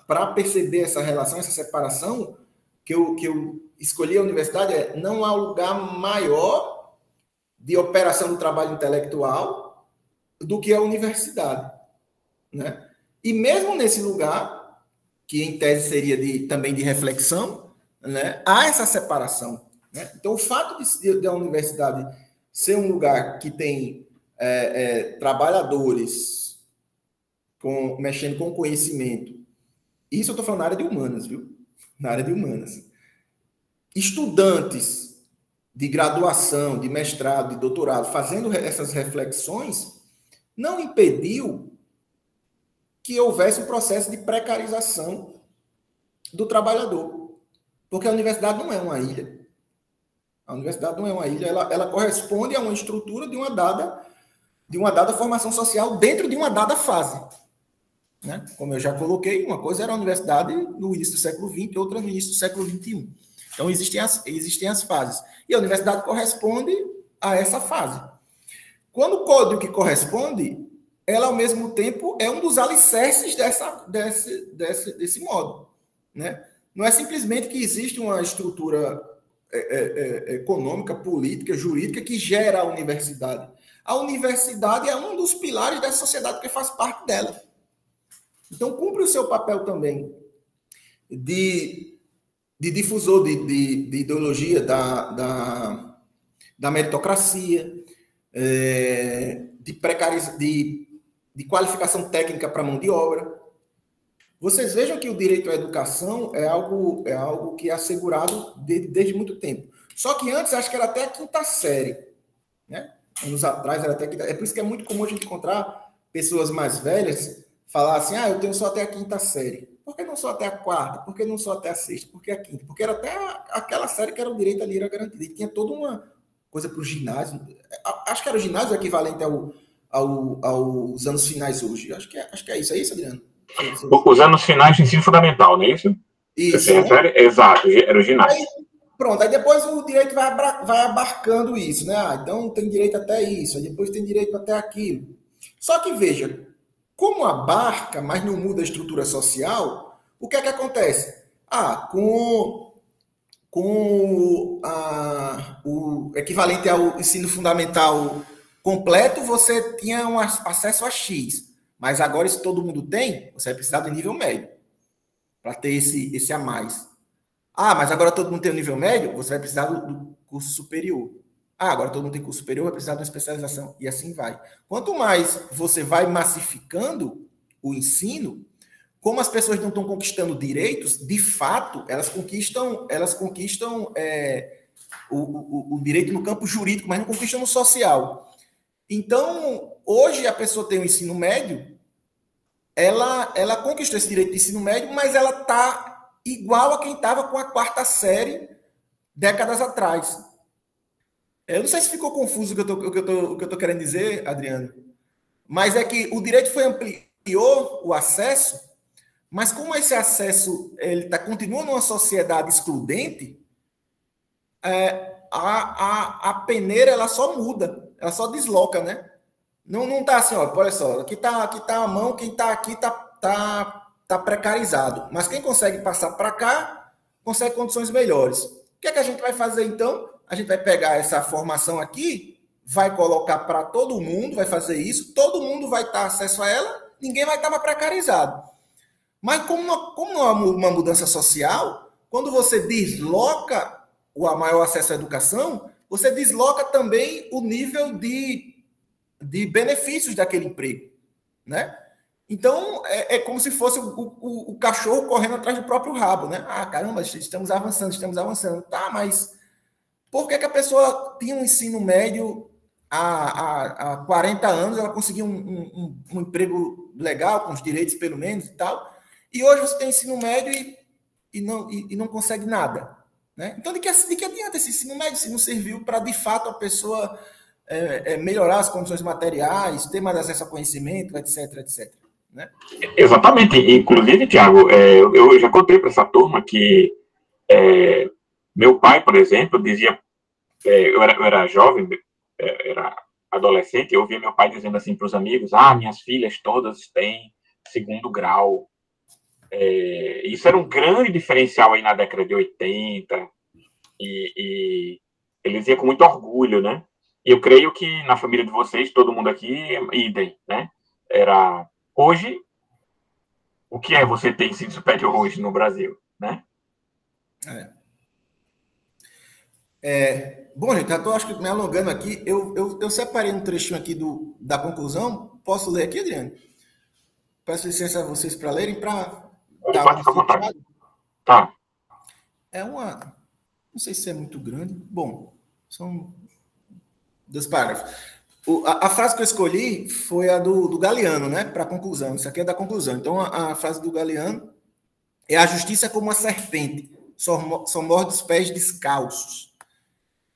B: para perceber essa relação, essa separação, que eu escolhi a universidade é: não há lugar maior de operação do trabalho intelectual do que a universidade, né? E mesmo nesse lugar, que em tese seria também de reflexão, né, há essa separação, né? Então, o fato de a universidade ser um lugar que tem trabalhadores mexendo com conhecimento, isso eu estou falando na área de humanas, viu? Na área de humanas. Estudantes de graduação, de mestrado, de doutorado, fazendo essas reflexões, não impediu que houvesse um processo de precarização do trabalhador. Porque a universidade não é uma ilha. A universidade não é uma ilha, ela corresponde a uma estrutura de uma dada formação social dentro de uma dada fase. Né? Como eu já coloquei, uma coisa era a universidade no início do século XX, outra no início do século XXI. Então, existem as fases. E a universidade corresponde a essa fase. Quando o código que corresponde, ela, ao mesmo tempo, é um dos alicerces desse modo. Né? Não é simplesmente que existe uma estrutura econômica, política, jurídica que gera a universidade. A universidade é um dos pilares dessa sociedade que faz parte dela. Então, cumpre o seu papel também de difusor de ideologia da meritocracia, de qualificação técnica para a mão de obra. Vocês vejam que o direito à educação é algo que é assegurado desde muito tempo. Só que antes, acho que era até a quinta série. Né? Anos atrás, era até a quinta. É por isso que é muito comum a gente encontrar pessoas mais velhas falar assim: eu tenho só até a quinta série. Por que não só até a quarta? Por que não só até a sexta? Por que a quinta? Porque era até aquela série que era o direito ali, era garantido. E tinha toda uma coisa para o ginásio. Acho que era o ginásio equivalente aos anos finais hoje. Acho que é isso. É isso, Adriano?
A: Os anos finais do ensino fundamental, não é isso?
B: Isso.
A: Né? Exato, era o ginásio.
B: Aí depois o direito vai abarcando isso, né? Então tem direito até isso, aí depois tem direito até aquilo. Só que, veja, como abarca, mas não muda a estrutura social, o que é que acontece? O equivalente ao ensino fundamental completo, você tinha um acesso a X. Mas agora, se todo mundo tem, você vai precisar do nível médio para ter esse a mais. Mas agora todo mundo tem o nível médio, você vai precisar do curso superior. Agora todo mundo tem curso superior, vai precisar de uma especialização. E assim vai. Quanto mais você vai massificando o ensino, como as pessoas não estão conquistando direitos, de fato, elas conquistam o direito no campo jurídico, mas não conquistam no social. Então, hoje a pessoa tem o ensino médio, ela conquistou esse direito de ensino médio, mas ela está igual a quem estava com a quarta série décadas atrás. Eu não sei se ficou confuso o que eu estou querendo dizer, Adriano, mas é que o direito ampliou o acesso, mas como esse acesso continua numa sociedade excludente, a peneira ela só muda, ela só desloca, né? Não está assim, olha só, aqui tá a mão, quem está aqui tá está precarizado. Mas quem consegue passar para cá, consegue condições melhores. O que é que a gente vai fazer, então? A gente vai pegar essa formação aqui, vai colocar para todo mundo, vai fazer isso, todo mundo vai ter acesso a ela, ninguém vai estar mais precarizado. Mas como uma mudança social, quando você desloca o maior acesso à educação, você desloca também o nível de benefícios daquele emprego, né? Então, é como se fosse o cachorro correndo atrás do próprio rabo, né? Ah, caramba, estamos avançando. Tá, mas por que a pessoa tinha um ensino médio há 40 anos, ela conseguia um emprego legal, com os direitos pelo menos e tal, e hoje você tem ensino médio e não consegue nada, né? Então, de que adianta esse ensino médio se não serviu para, de fato, a pessoa melhorar as condições materiais, ter mais acesso a conhecimento, etc, etc. Né?
A: Exatamente. Inclusive, Tiago, eu já contei para essa turma que meu pai, por exemplo, dizia, eu era jovem, era adolescente, eu ouvia meu pai dizendo assim para os amigos, minhas filhas todas têm segundo grau. Isso era um grande diferencial aí na década de 80, e ele dizia com muito orgulho, né? E eu creio que na família de vocês, todo mundo aqui, idem, né? Hoje, o que é você ter ensino superior hoje no Brasil, né?
B: Bom, gente, eu estou, acho que me alongando aqui. Eu separei um trechinho aqui da conclusão. Posso ler aqui, Adriano? Peço licença a vocês para lerem, para dar uma fechada.
A: Tá.
B: Não sei se é muito grande. Bom, são 2 parágrafos. A frase que eu escolhi foi a do Galeano, né? Para a conclusão. Isso aqui é da conclusão. Então, a frase do Galeano é: a justiça é como uma serpente, só morde os pés descalços.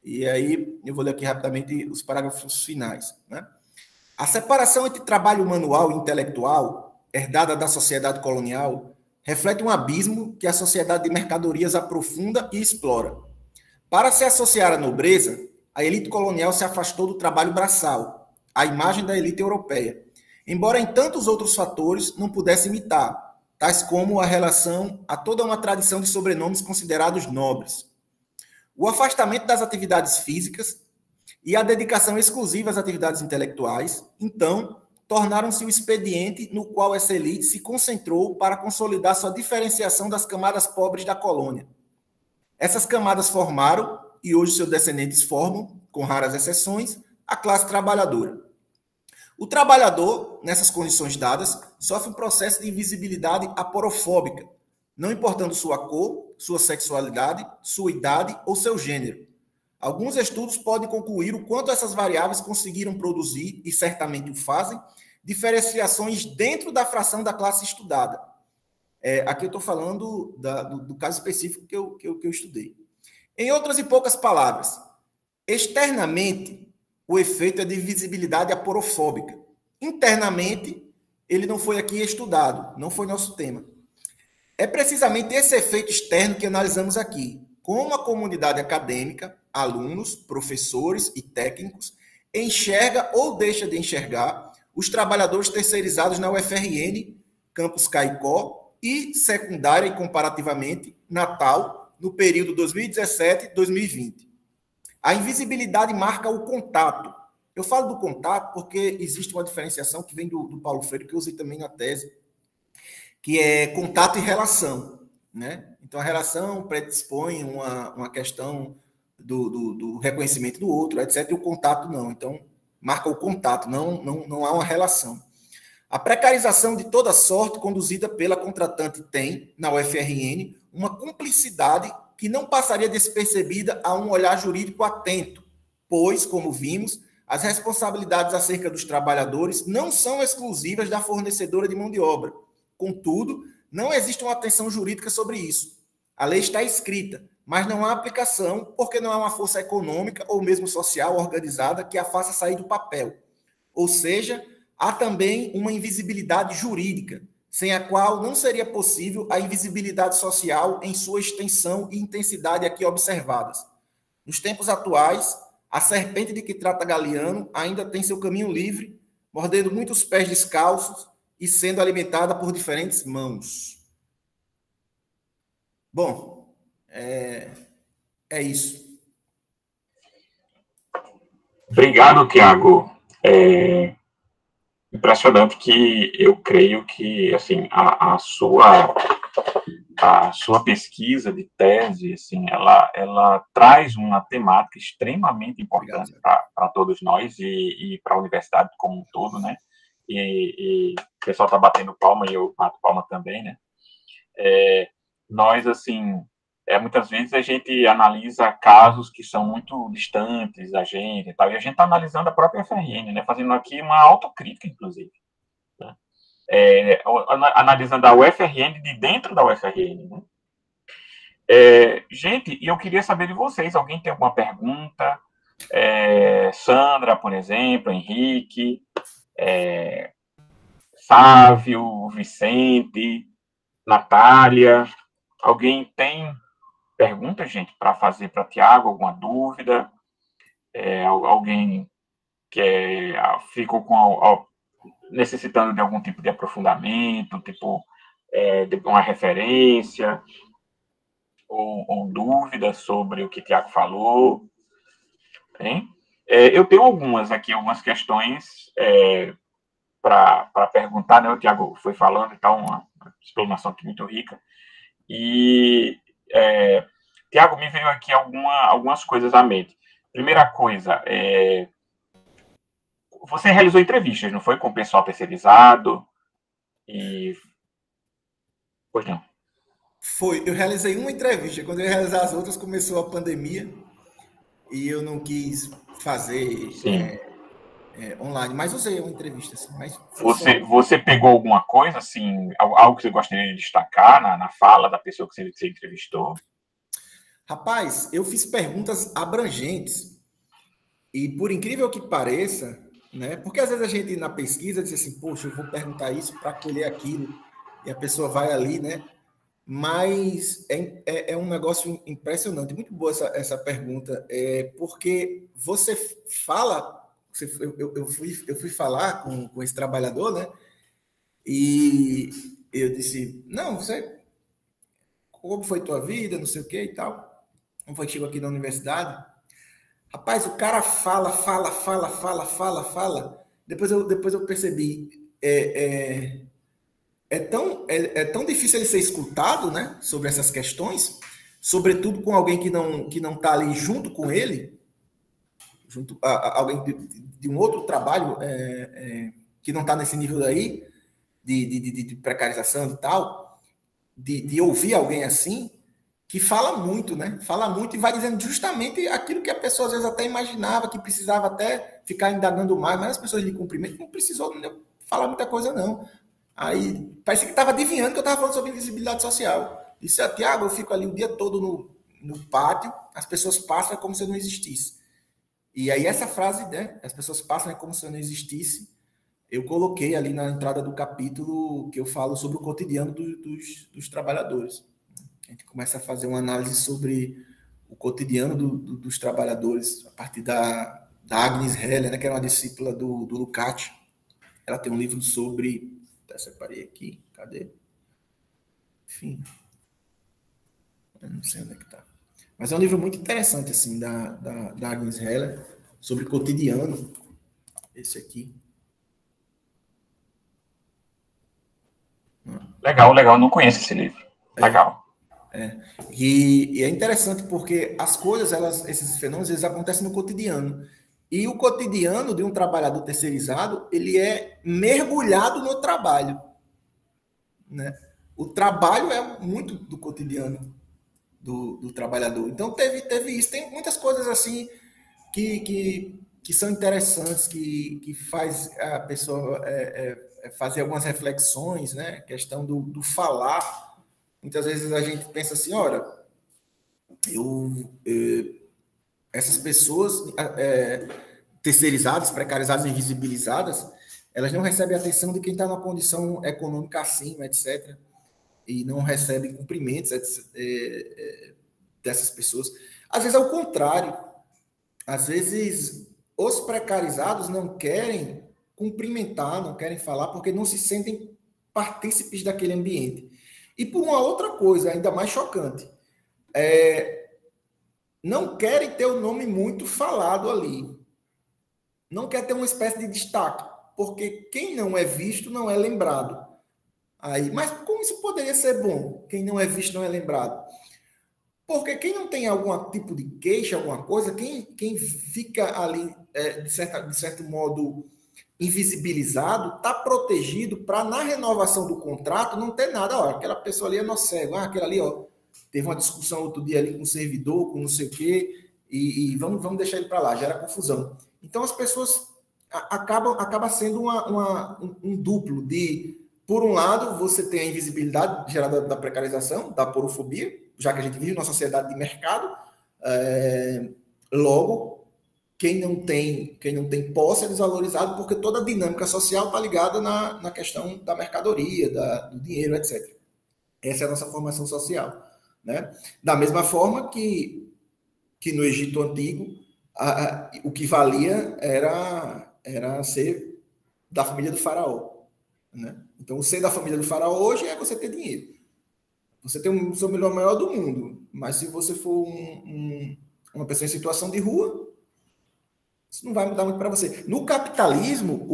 B: E aí, eu vou ler aqui rapidamente os parágrafos finais, né? A separação entre trabalho manual e intelectual, herdada da sociedade colonial, reflete um abismo que a sociedade de mercadorias aprofunda e explora. Para se associar à nobreza, a elite colonial se afastou do trabalho braçal, à imagem da elite europeia, embora em tantos outros fatores não pudesse imitar, tais como a relação a toda uma tradição de sobrenomes considerados nobres. O afastamento das atividades físicas e a dedicação exclusiva às atividades intelectuais, então, tornaram-se o expediente no qual essa elite se concentrou para consolidar sua diferenciação das camadas pobres da colônia. Essas camadas formaram, e hoje seus descendentes formam, com raras exceções, a classe trabalhadora. O trabalhador, nessas condições dadas, sofre um processo de invisibilidade aporofóbica, não importando sua cor, sua sexualidade, sua idade ou seu gênero. Alguns estudos podem concluir o quanto essas variáveis conseguiram produzir, e certamente o fazem, diferenciações dentro da fração da classe estudada. Aqui eu estou falando do caso específico que eu estudei. Em outras e poucas palavras, externamente, o efeito é de visibilidade aporofóbica. Internamente, ele não foi aqui estudado, não foi nosso tema. É precisamente esse efeito externo que analisamos aqui, como a comunidade acadêmica, alunos, professores e técnicos, enxerga ou deixa de enxergar os trabalhadores terceirizados na UFRN, Campus Caicó, e secundária e comparativamente Natal, no período 2017-2020. A invisibilidade marca o contato. Eu falo do contato porque existe uma diferenciação que vem do Paulo Freire, que eu usei também na tese, que é contato e relação, né? Então, a relação predispõe uma questão do reconhecimento do outro, etc., e o contato não. Então, marca o contato, não há uma relação. A precarização de toda sorte conduzida pela contratante tem, na UFRN, uma cumplicidade que não passaria despercebida a um olhar jurídico atento, pois, como vimos, as responsabilidades acerca dos trabalhadores não são exclusivas da fornecedora de mão de obra. Contudo, não existe uma atenção jurídica sobre isso. A lei está escrita, mas não há aplicação porque não há uma força econômica ou mesmo social organizada que a faça sair do papel. Ou seja, há também uma invisibilidade jurídica, sem a qual não seria possível a invisibilidade social em sua extensão e intensidade aqui observadas. Nos tempos atuais, a serpente de que trata Galeano ainda tem seu caminho livre, mordendo muitos pés descalços e sendo alimentada por diferentes mãos. Bom, é isso.
A: Obrigado, Tiago. Impressionante que eu creio que assim a sua pesquisa de tese, assim, ela traz uma temática extremamente importante para todos nós e para a universidade como um todo, né? E o pessoal está batendo palma e eu bato palma também, né? Nós, assim, muitas vezes a gente analisa casos que são muito distantes da gente e tal, e a gente está analisando a própria FRN, né? Fazendo aqui uma autocrítica, inclusive. Né? Analisando a UFRN de dentro da UFRN, né? Gente, e eu queria saber de vocês, alguém tem alguma pergunta? Sandra, por exemplo, Henrique, Sávio, Vicente, Natália, alguém tem pergunta, gente, para fazer para Tiago, alguma dúvida? Alguém que ficou necessitando de algum tipo de aprofundamento, tipo de uma referência, ou dúvidas sobre o que o Tiago falou? Hein? Eu tenho algumas questões para perguntar, né? O Tiago foi falando, então, uma explanação aqui muito rica. E, Tiago, me veio aqui algumas coisas à mente. Primeira coisa, você realizou entrevistas, não foi? Com o pessoal terceirizado? E. Pois não.
B: Foi, eu realizei uma entrevista. Quando eu ia realizar as outras, começou a pandemia e eu não quis fazer online, mas usei uma entrevista, assim, mas foi só.
A: Você pegou alguma coisa, assim, algo que você gostaria de destacar na fala da pessoa que você entrevistou?
B: Rapaz, eu fiz perguntas abrangentes e, por incrível que pareça, né? Porque às vezes a gente na pesquisa diz assim, poxa, eu vou perguntar isso para colher aquilo e a pessoa vai ali, né? Mas é um negócio impressionante, muito boa essa pergunta, porque você fala, eu fui falar com esse trabalhador, né? E eu disse, não, como foi tua vida, não sei o que e tal. Como foi que chegou aqui na universidade? Rapaz, o cara fala. Depois eu percebi, é tão difícil ele ser escutado, né, sobre essas questões, sobretudo com alguém que não está ali junto com ele, junto a alguém de um outro trabalho que não está nesse nível daí, de precarização e tal, de ouvir alguém assim, que fala muito, né? Fala muito e vai dizendo justamente aquilo que a pessoa às vezes até imaginava, que precisava até ficar indagando mais, mas as pessoas de cumprimento não precisou falar muita coisa, não. Aí parecia que estava adivinhando que eu estava falando sobre invisibilidade social. Disse, Tiago, eu fico ali o dia todo no pátio, as pessoas passam como se eu não existisse. E aí essa frase, né? As pessoas passam como se eu não existisse. Eu coloquei ali na entrada do capítulo que eu falo sobre o cotidiano dos trabalhadores. A gente começa a fazer uma análise sobre o cotidiano dos trabalhadores a partir da Agnes Heller, né, que era uma discípula do Lukács. Ela tem um livro sobre... Até separei aqui. Cadê? Enfim. Eu não sei onde é que está. Mas é um livro muito interessante, assim, da Agnes Heller, sobre cotidiano. Esse aqui.
A: Legal. Não conheço esse livro. Legal.
B: E é interessante porque as coisas, esses fenômenos, eles acontecem no cotidiano. E o cotidiano de um trabalhador terceirizado, ele é mergulhado no trabalho, né? O trabalho é muito do cotidiano do trabalhador. Então teve isso. Tem muitas coisas assim que são interessantes, que faz a pessoa fazer algumas reflexões, né? A questão do falar. Muitas vezes a gente pensa assim, olha, essas pessoas terceirizadas, precarizadas, invisibilizadas, elas não recebem atenção de quem está numa condição econômica acima, etc. E não recebem cumprimentos dessas pessoas. Às vezes é o contrário. Às vezes os precarizados não querem cumprimentar, não querem falar, porque não se sentem partícipes daquele ambiente. E por uma outra coisa, ainda mais chocante, não querem ter o nome muito falado ali. Não quer ter uma espécie de destaque, porque quem não é visto não é lembrado. Aí, mas como isso poderia ser bom? Quem não é visto não é lembrado. Porque quem não tem algum tipo de queixa, alguma coisa, quem fica ali, de certo modo, invisibilizado, está protegido para, na renovação do contrato, não ter nada. Olha, aquela pessoa ali é nosso cego. Aquela ali, ó, teve uma discussão outro dia ali com o servidor, com não sei o quê, e vamos deixar ele para lá, gera confusão. Então, as pessoas acaba sendo um duplo de, por um lado, você tem a invisibilidade gerada da precarização, da porofobia, já que a gente vive numa sociedade de mercado, logo, quem não tem posse é desvalorizado, porque toda a dinâmica social está ligada na questão da mercadoria, do dinheiro, etc. Essa é a nossa formação social. Né? Da mesma forma que no Egito Antigo, o que valia era ser da família do faraó. Né? Então, ser da família do faraó hoje é você ter dinheiro. Você tem o seu melhor maior do mundo, mas se você for uma pessoa em situação de rua, isso não vai mudar muito para você. No capitalismo,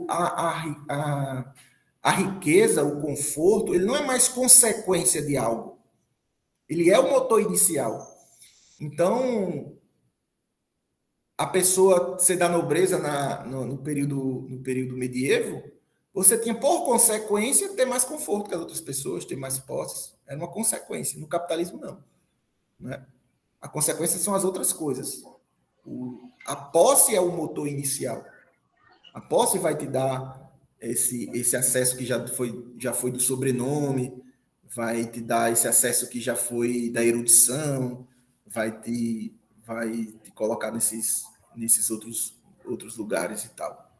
B: a riqueza, o conforto, ele não é mais consequência de algo. Ele é o motor inicial. Então, a pessoa ser da nobreza no período medievo, você tinha, por consequência, ter mais conforto que as outras pessoas, ter mais posses. Era uma consequência. No capitalismo, não. Né? A consequência são as outras coisas. A posse é o motor inicial. A posse vai te dar esse acesso que já foi do sobrenome, vai te dar esse acesso que já foi da erudição, vai te colocar nesses outros lugares e tal.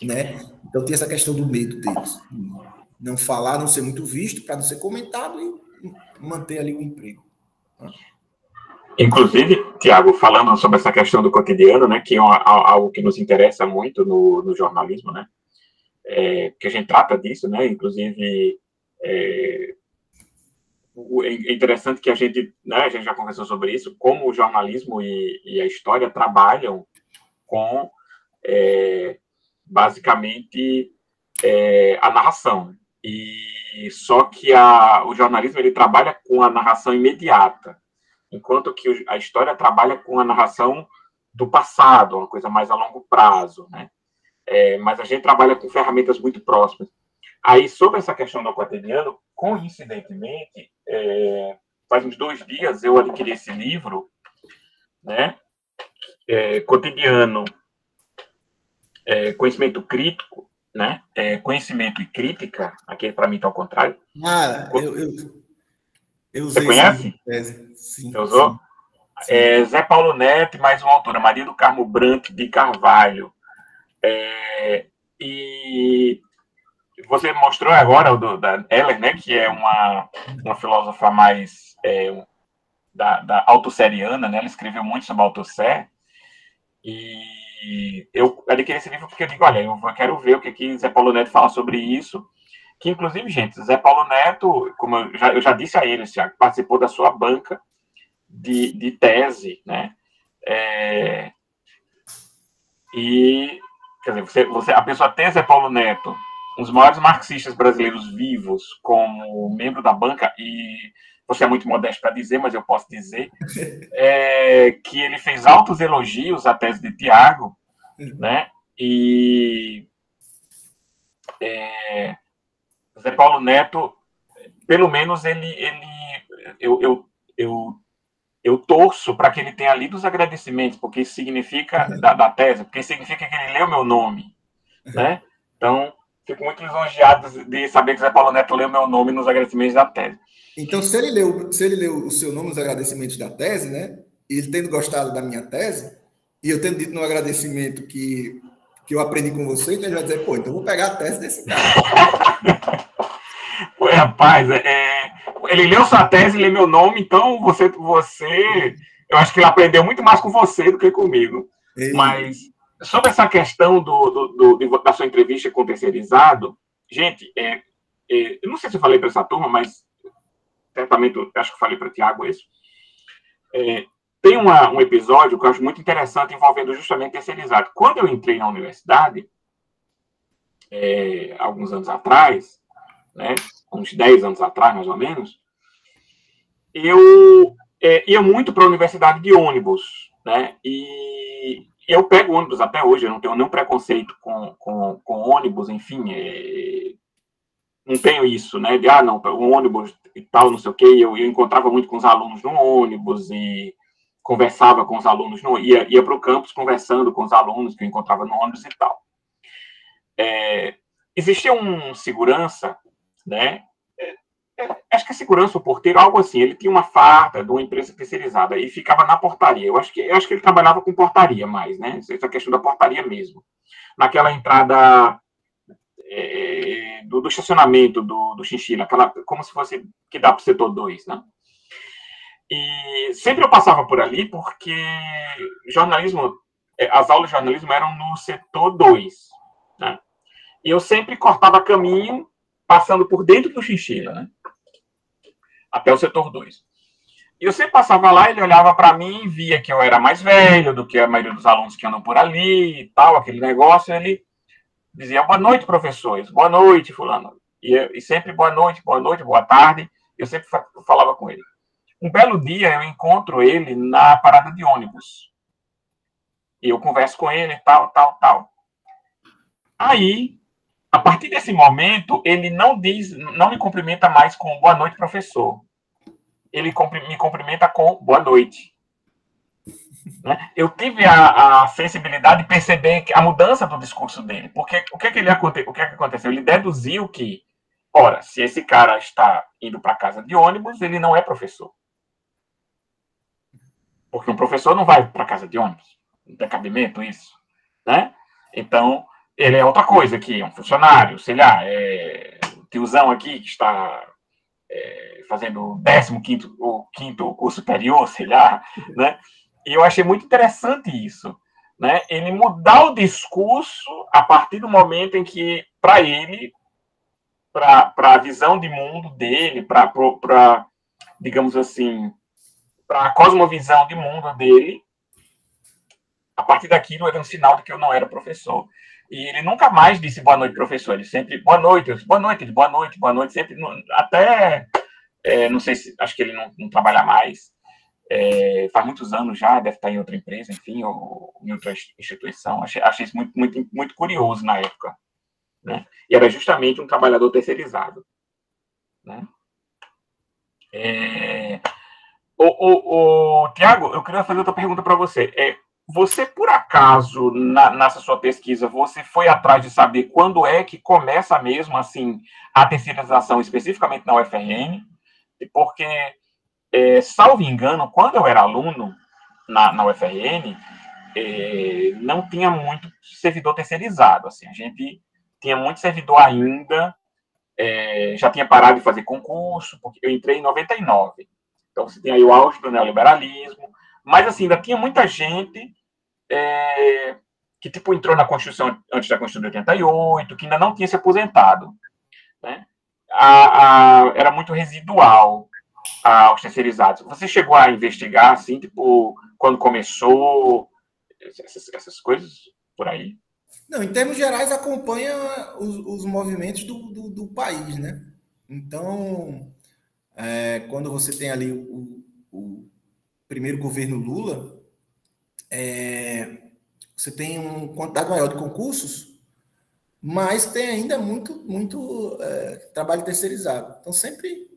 B: Né? Então tem essa questão do medo deles. Não falar, não ser muito visto, para não ser comentado e manter ali o emprego.
A: Inclusive, Tiago, falando sobre essa questão do cotidiano, né, que é algo que nos interessa muito no jornalismo, né, porque a gente trata disso, né, inclusive é interessante que a gente já conversou sobre isso, como o jornalismo e a história trabalham com, basicamente, a narração. E só que o jornalismo ele trabalha com a narração imediata, enquanto que a história trabalha com a narração do passado, uma coisa mais a longo prazo, né? Mas a gente trabalha com ferramentas muito próximas. Aí, sobre essa questão do cotidiano, coincidentemente, faz uns 2 dias eu adquiri esse livro, né? Cotidiano, Conhecimento Crítico, né? Conhecimento e Crítica, aqui para mim está ao contrário.
B: Eu usei.
A: Você conhece?
B: Sim.
A: Você usou? Sim. Zé Paulo Neto e mais uma autora, Maria do Carmo Brant de Carvalho. E você mostrou agora da Heller, né, que é uma filósofa mais da autosseriana, né? Ela escreveu muito sobre a autosser. E eu adquiri esse livro porque eu digo, olha, eu quero ver o que Zé Paulo Neto fala sobre isso. Que, inclusive, gente, Zé Paulo Neto, como eu já disse a ele, Thiago, participou da sua banca de tese, né? E, quer dizer, a pessoa tem Zé Paulo Neto, um dos maiores marxistas brasileiros vivos, como membro da banca, e você é muito modesto para dizer, mas eu posso dizer, que ele fez altos elogios à tese de Tiago, né? E Zé Paulo Neto, pelo menos eu torço para que ele tenha lido os agradecimentos, porque isso significa, da tese, porque isso significa que ele leu meu nome, né? Então, fico muito lisonjeado de saber que Zé Paulo Neto leu meu nome nos agradecimentos da tese.
B: Então, se ele leu o seu nome nos agradecimentos da tese, né? E ele tendo gostado da minha tese, e eu tendo dito no agradecimento que eu aprendi com você, então ele vai dizer, pô, então eu vou pegar a tese desse cara.
A: Pô, rapaz, ele leu sua tese, leu meu nome, então você, eu acho que ele aprendeu muito mais com você do que comigo. Mas Sobre essa questão da sua entrevista com o terceirizado, gente, eu não sei se eu falei para essa turma, mas certamente acho que eu falei para o Tiago isso. Tem um episódio que eu acho muito interessante envolvendo justamente terceirizado. Quando eu entrei na universidade, alguns anos atrás, né, uns 10 anos atrás, mais ou menos, eu ia muito para a universidade de ônibus, né, e eu pego ônibus até hoje, eu não tenho nenhum preconceito com ônibus, enfim, não tenho isso, né, de, não, um ônibus e tal, não sei o quê, eu encontrava muito com os alunos no ônibus e conversava com os alunos, ia para o campus conversando com os alunos que eu encontrava no ônibus e tal. Existia um segurança, né, acho que a segurança, o porteiro, algo assim, ele tinha uma farda de uma empresa terceirizada e ficava na portaria. Eu acho que ele trabalhava com portaria mais, né? Essa questão da portaria mesmo. Naquela entrada do estacionamento do Chinchila, como se fosse que dá para o setor 2, né? E sempre eu passava por ali porque jornalismo, as aulas de jornalismo eram no setor 2, né? E eu sempre cortava caminho passando por dentro do Chinchila, né? Até o setor 2. E eu sempre passava lá, ele olhava para mim, via que eu era mais velho do que a maioria dos alunos que andam por ali e tal, aquele negócio, ele dizia, boa noite, professores, boa noite, fulano. E sempre boa noite, boa tarde, eu sempre falava com ele. Um belo dia eu encontro ele na parada de ônibus. E eu converso com ele, tal. Aí, a partir desse momento, ele não me cumprimenta mais com boa noite, professor. Ele me cumprimenta com boa noite. Né? Eu tive a sensibilidade de perceber a mudança do discurso dele. Porque o que aconteceu? Ele deduziu que, ora, se esse cara está indo para casa de ônibus, ele não é professor. Porque um professor não vai para casa de ônibus. Não tem cabimento isso. Né? Então, ele é outra coisa aqui, um funcionário, sei lá, o tiozão aqui que está fazendo o 15º ou 5º curso superior, sei lá, né? E eu achei muito interessante isso, né? Ele mudar o discurso a partir do momento em que, para ele, para a visão de mundo dele, para digamos assim, para a cosmovisão de mundo dele, a partir daquilo era um sinal de que eu não era professor. E ele nunca mais disse boa noite, professor. Ele sempre, boa noite, sempre, até, não sei se, acho que ele não trabalha mais, faz muitos anos já, deve estar em outra empresa, enfim, ou em outra instituição. Achei isso muito curioso na época. Né? E era justamente um trabalhador terceirizado. Né? Tiago, eu queria fazer outra pergunta para você. Você, por acaso, nessa sua pesquisa, você foi atrás de saber quando é que começa mesmo assim a terceirização, especificamente na UFRN? Porque, salvo engano, quando eu era aluno na UFRN, não tinha muito servidor terceirizado. Assim, a gente tinha muito servidor ainda, já tinha parado de fazer concurso, porque eu entrei em 99. Então, você tem aí o auge do neoliberalismo, mas assim, ainda tinha muita gente que tipo entrou na Constituição antes da Constituição de 88, que ainda não tinha se aposentado. Né? Era muito residual os terceirizados. Você chegou a investigar, assim, tipo, quando começou, essas coisas por aí?
B: Não, em termos gerais, acompanha os movimentos do país, né? Então, quando você tem ali o primeiro governo Lula, você tem uma quantidade maior de concursos, mas tem ainda muito trabalho terceirizado. Então, sempre,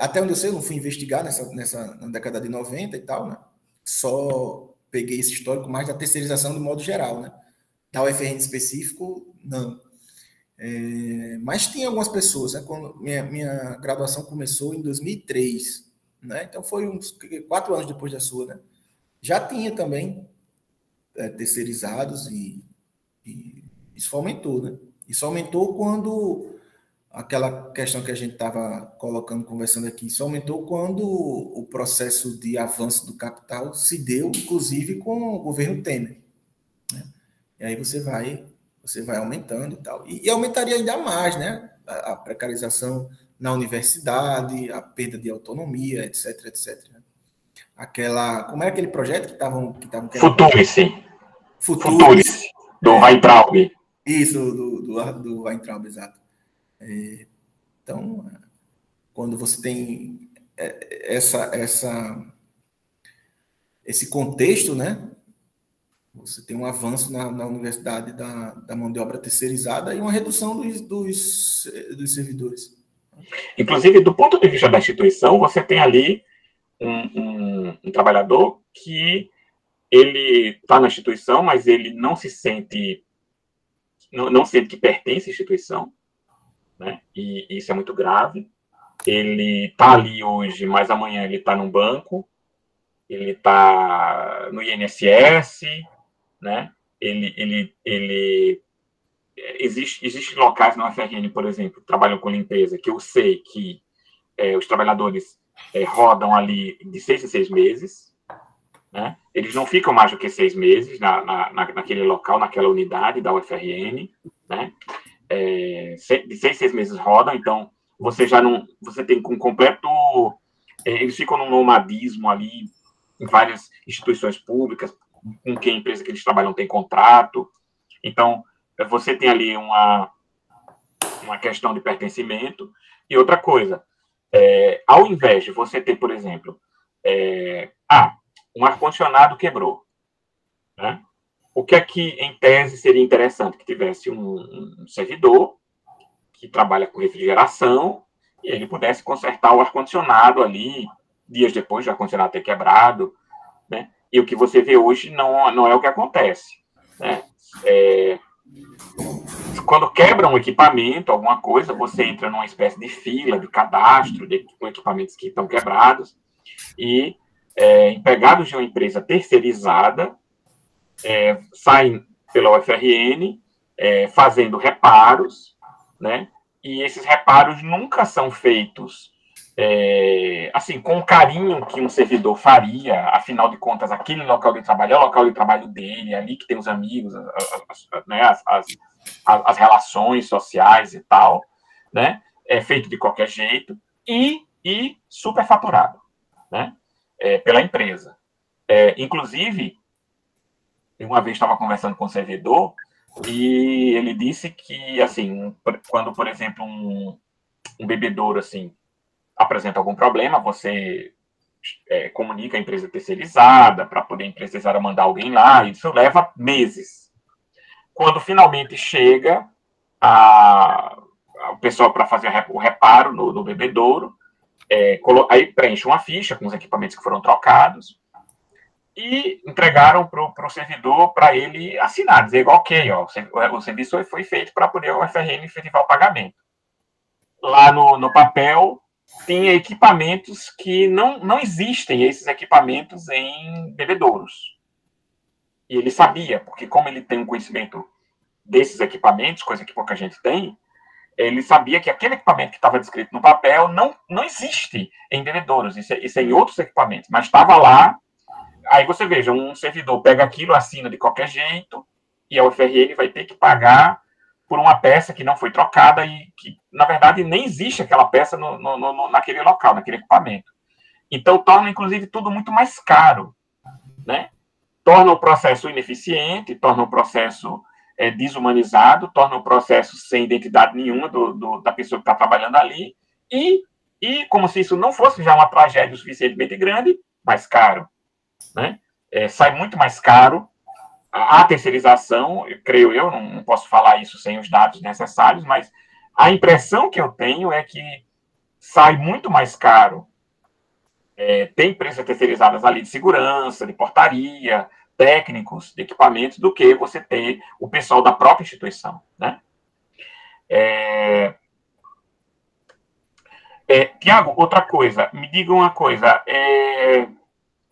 B: até onde eu sei, eu não fui investigar na década de 90 e tal, né? Só peguei esse histórico mais da terceirização de modo geral, né? Da UFRN específico, não. Mas tinha algumas pessoas, né? Quando minha graduação começou em 2003, né? Então foi uns 4 anos depois da sua, né? Já tinha também terceirizados e isso aumentou, né? Isso aumentou quando aquela questão que a gente estava colocando, conversando aqui, isso aumentou quando o processo de avanço do capital se deu, inclusive com o governo Temer. Né? E aí você vai aumentando e tal. E aumentaria ainda mais, né? A precarização na universidade, a perda de autonomia, etc, etc. Como é aquele projeto que estavam querendo fazer?
A: Futurice.
B: Futuris.
A: Futurice, do Weintraub.
B: Isso, do Weintraub, exato. Então, quando você tem esse contexto, né? Você tem um avanço na universidade da mão de obra terceirizada e uma redução dos servidores.
A: Inclusive, do ponto de vista da instituição, você tem ali um trabalhador que ele está na instituição, mas ele não se sente, não sente que pertence à instituição, né? E isso é muito grave. Ele está ali hoje, mas amanhã ele está num banco, ele está no INSS, né? Existe locais na UFRN, por exemplo, que trabalham com limpeza, que eu sei que os trabalhadores rodam ali de 6 em 6 meses, né? Eles não ficam mais do que 6 meses naquele local, naquela unidade da UFRN, né? De 6 em 6 meses rodam, então você tem com completo, eles ficam num nomadismo ali em várias instituições públicas, com quem a empresa que eles trabalham tem contrato, então você tem ali uma questão de pertencimento. E outra coisa, ao invés de você ter, por exemplo, um ar-condicionado quebrou, né? O que é que, em tese, seria interessante? Que tivesse um servidor que trabalha com refrigeração e ele pudesse consertar o ar-condicionado ali, dias depois de o ar-condicionado ter quebrado, né? E o que você vê hoje não é o que acontece, né? Quando quebra um equipamento, alguma coisa, você entra numa espécie de fila, de cadastro, com equipamentos que estão quebrados, e empregados de uma empresa terceirizada saem pela UFRN fazendo reparos, né? E esses reparos nunca são feitos assim, com o carinho que um servidor faria, afinal de contas, aquele local de trabalho é o local de trabalho dele, é ali que tem os amigos, né, as relações sociais e tal, né? É feito de qualquer jeito e superfaturado, né? Pela empresa. Inclusive, uma vez estava conversando com um servidor e ele disse que, assim, quando, por exemplo, um bebedouro, assim, apresenta algum problema, você comunica a empresa terceirizada para poder a empresa terceirizada mandar alguém lá, e isso leva meses. Quando finalmente chega o pessoal para fazer o reparo no bebedouro, aí preenche uma ficha com os equipamentos que foram trocados e entregaram para o servidor para ele assinar, dizer, ok, ó, o serviço foi feito para poder o UFRN efetivar o pagamento. Lá no papel tinha equipamentos que não existem, esses equipamentos em bebedouros. E ele sabia, porque como ele tem um conhecimento desses equipamentos, coisa que pouca gente tem, ele sabia que aquele equipamento que estava descrito no papel não existe em bebedouros, isso é em outros equipamentos, mas estava lá. Aí você veja, um servidor pega aquilo, assina de qualquer jeito, e a UFRN vai ter que pagar por uma peça que não foi trocada e que, na verdade, nem existe aquela peça naquele local, naquele equipamento. Então, torna, inclusive, tudo muito mais caro, né? Torna o processo ineficiente, torna o processo desumanizado, torna o processo sem identidade nenhuma da pessoa que está trabalhando ali, e, como se isso não fosse já uma tragédia o suficientemente grande, mais caro, né? Sai muito mais caro a terceirização, creio eu, não posso falar isso sem os dados necessários, mas a impressão que eu tenho é que sai muito mais caro ter empresas terceirizadas ali de segurança, de portaria, técnicos, de equipamentos, do que você ter o pessoal da própria instituição, né? Tiago, outra coisa, me diga uma coisa,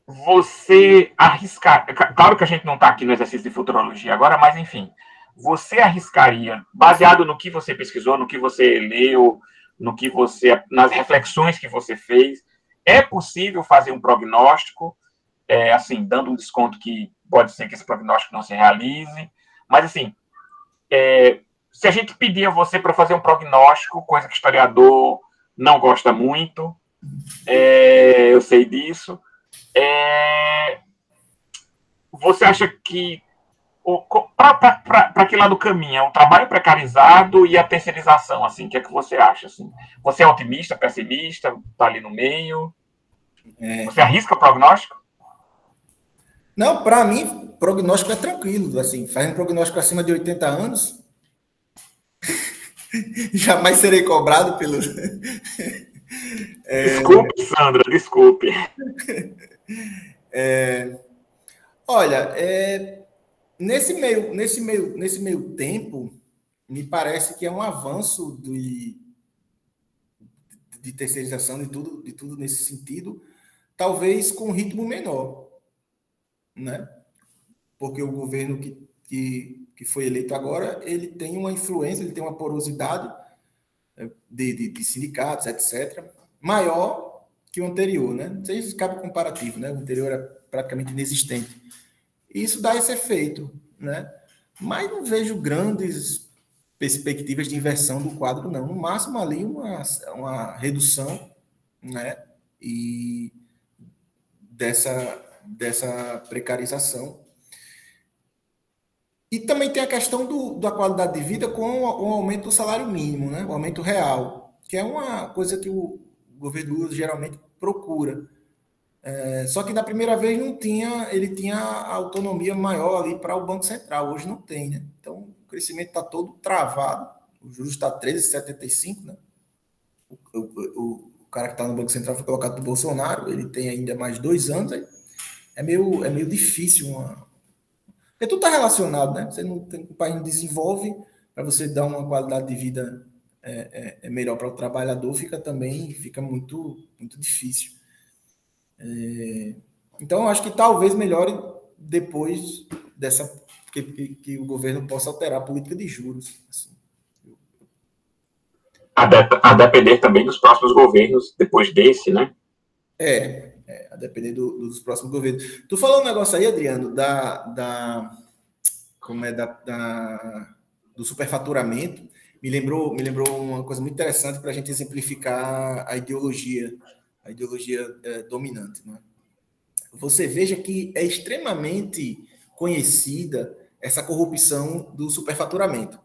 A: você arriscar, claro que a gente não está aqui no exercício de futurologia agora, mas enfim, você arriscaria, baseado no que você pesquisou, no que você leu, nas reflexões que você fez, é possível fazer um prognóstico, assim, dando um desconto que pode ser que esse prognóstico não se realize, Mas, assim, se a gente pedir a você para fazer um prognóstico, coisa que o historiador não gosta muito, eu sei disso, você acha que para que lado caminha o trabalho precarizado e a terceirização, assim, o que é que você acha, assim? Você é otimista, pessimista, está ali no meio? Você arrisca o prognóstico?
B: Não, para mim, prognóstico é tranquilo, assim, fazendo prognóstico acima de 80 anos, jamais serei cobrado pelo...
A: Desculpe, Sandra, desculpe.
B: Olha, nesse meio tempo, me parece que é um avanço de terceirização de tudo nesse sentido, talvez com um ritmo menor, né? Porque o governo que foi eleito agora, ele tem uma influência, ele tem uma porosidade de sindicatos, etc., maior que o anterior, né? Não sei se cabe comparativo, né? O anterior era praticamente inexistente. E isso dá esse efeito, né? Mas não vejo grandes perspectivas de inversão do quadro, não. No máximo ali uma redução, né? E dessa precarização. E também tem a questão da qualidade de vida com o aumento do salário mínimo, né? O aumento real, que é uma coisa que o governo Lula geralmente procura. Só que na primeira vez ele tinha autonomia maior ali para o Banco Central, hoje não tem, né? Então o crescimento está todo travado, o juros está 13,75, né? O cara que está no Banco Central foi colocado por Bolsonaro, ele tem ainda mais 2 anos, é meio difícil porque tudo está relacionado, né? O país não desenvolve, para você dar uma qualidade de vida melhor para o trabalhador, fica muito, muito difícil. Então, eu acho que talvez melhore depois que o governo possa alterar a política de juros. Assim.
A: A depender também dos próximos governos, depois desse, né?
B: A depender dos próximos governos. Tu falou um negócio aí, Adriano, do superfaturamento. Me lembrou uma coisa muito interessante para a gente exemplificar a ideologia dominante, né? Você veja que é extremamente conhecida essa corrupção do superfaturamento,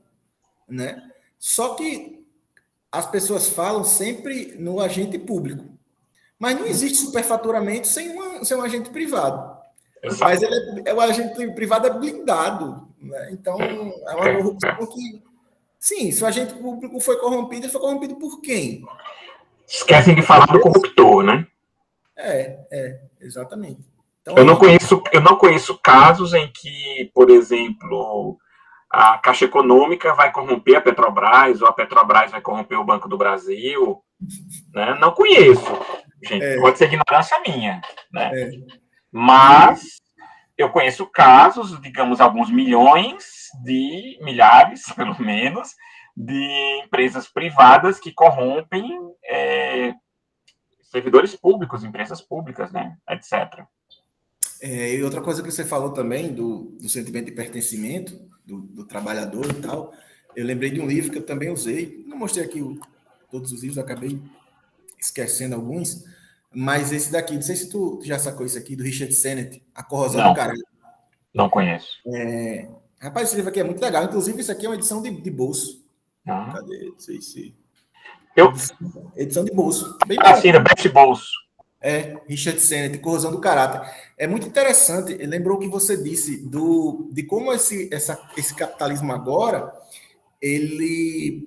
B: né? Só que as pessoas falam sempre no agente público, mas não existe superfaturamento sem um agente privado.
A: Exato.
B: Mas o agente privado é blindado, né? Então é uma corrupção que, sim, se o agente público foi corrompido, ele foi corrompido por quem?
A: Esquecem de falar do corruptor, né?
B: Exatamente. Então,
A: eu não conheço casos em que, por exemplo, a Caixa Econômica vai corromper a Petrobras ou a Petrobras vai corromper o Banco do Brasil, né? Não conheço, gente. Pode ser ignorância minha, né? Mas eu conheço casos, digamos, alguns milhares, pelo menos, de empresas privadas que corrompem servidores públicos, empresas públicas, né, etc.
B: E outra coisa que você falou também do sentimento de pertencimento do trabalhador e tal, eu lembrei de um livro que eu também usei, não mostrei aqui todos os livros, eu acabei esquecendo alguns, mas esse daqui, não sei se tu já sacou isso aqui, do Richard Sennett, A Corrosão do Caráter.
A: Não conheço.
B: Rapaz, esse livro aqui é muito legal, inclusive isso aqui é uma edição de bolso. Cadê? Não sei se... Edição de bolso.
A: Bem Best Bolso.
B: Richard Sennett, Corrosão do Caráter. É muito interessante, lembrou o que você disse, de como esse capitalismo agora, ele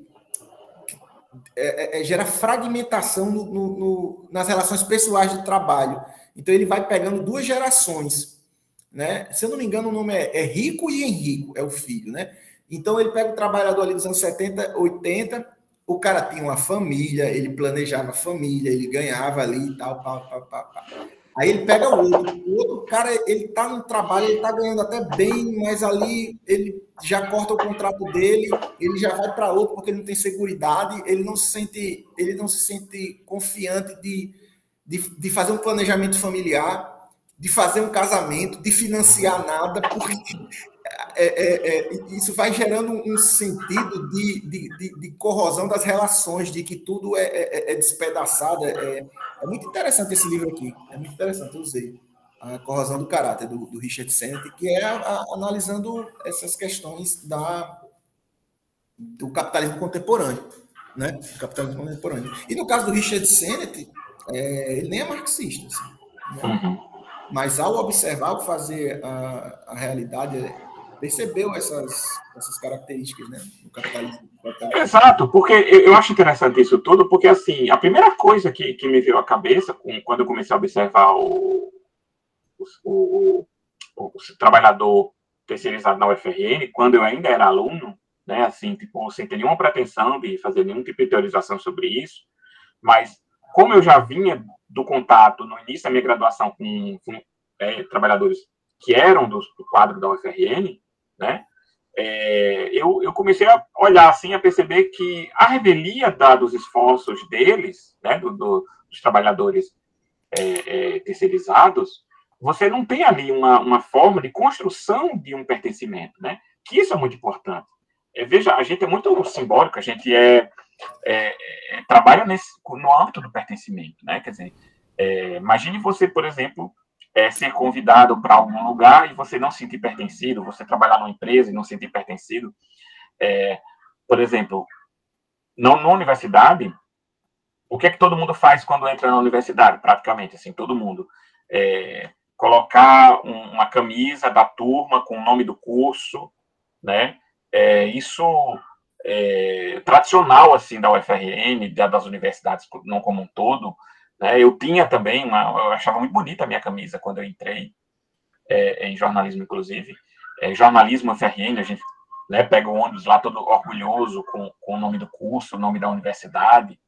B: gera fragmentação nas relações pessoais de trabalho. Então, ele vai pegando 2 gerações, né? Se eu não me engano, o nome é Rico e Henrico, é o filho, né? Então, ele pega o trabalhador ali dos anos 70, 80, o cara tinha uma família, ele planejava a família, ele ganhava ali e tal, pá. Aí ele pega o outro cara, ele tá no trabalho, ele tá ganhando até bem, mas ali ele já corta o contrato dele, ele já vai para outro porque ele não tem seguridade, ele não se sente confiante de fazer um planejamento familiar, de fazer um casamento, de financiar nada, porque isso vai gerando um sentido de corrosão das relações, de que tudo é despedaçado. É muito interessante esse livro aqui. É muito interessante, eu usei. A Corrosão do Caráter, do Richard Sennett, que é analisando essas questões do capitalismo contemporâneo. Né? Do capitalismo contemporâneo. E no caso do Richard Sennett, ele nem é marxista. Assim, né?
A: Uhum.
B: Mas ao observar, ao fazer a realidade, percebeu essas características, né, do capitalismo.
A: Exato, porque eu acho interessante isso tudo, porque assim, a primeira coisa que me veio à cabeça quando eu comecei a observar o trabalhador terceirizado na UFRN, quando eu ainda era aluno, né, assim, tipo, sem ter nenhuma pretensão de fazer nenhum tipo de teorização sobre isso, mas como eu já vinha do contato no início da minha graduação com trabalhadores que eram do quadro da UFRN, né, eu comecei a olhar assim, a perceber que a revelia dos esforços deles, né, dos trabalhadores terceirizados, você não tem ali uma forma de construção de um pertencimento, né? Que isso é muito importante. Veja, a gente é muito simbólico, a gente trabalha no âmbito do pertencimento, né? Quer dizer, imagine você, por exemplo, ser convidado para algum lugar e você não se sentir pertencido, você trabalhar numa empresa e não se sentir pertencido. Por exemplo, na universidade, o que é que todo mundo faz quando entra na universidade? Praticamente, assim, todo mundo. Colocar uma camisa da turma com o nome do curso, né? Isso tradicional, assim, da UFRN, das universidades não como um todo, né? Eu tinha também, eu achava muito bonita a minha camisa quando eu entrei em jornalismo, inclusive. Jornalismo UFRN, a gente, né, pega o ônibus lá todo orgulhoso com o nome do curso, o nome da universidade.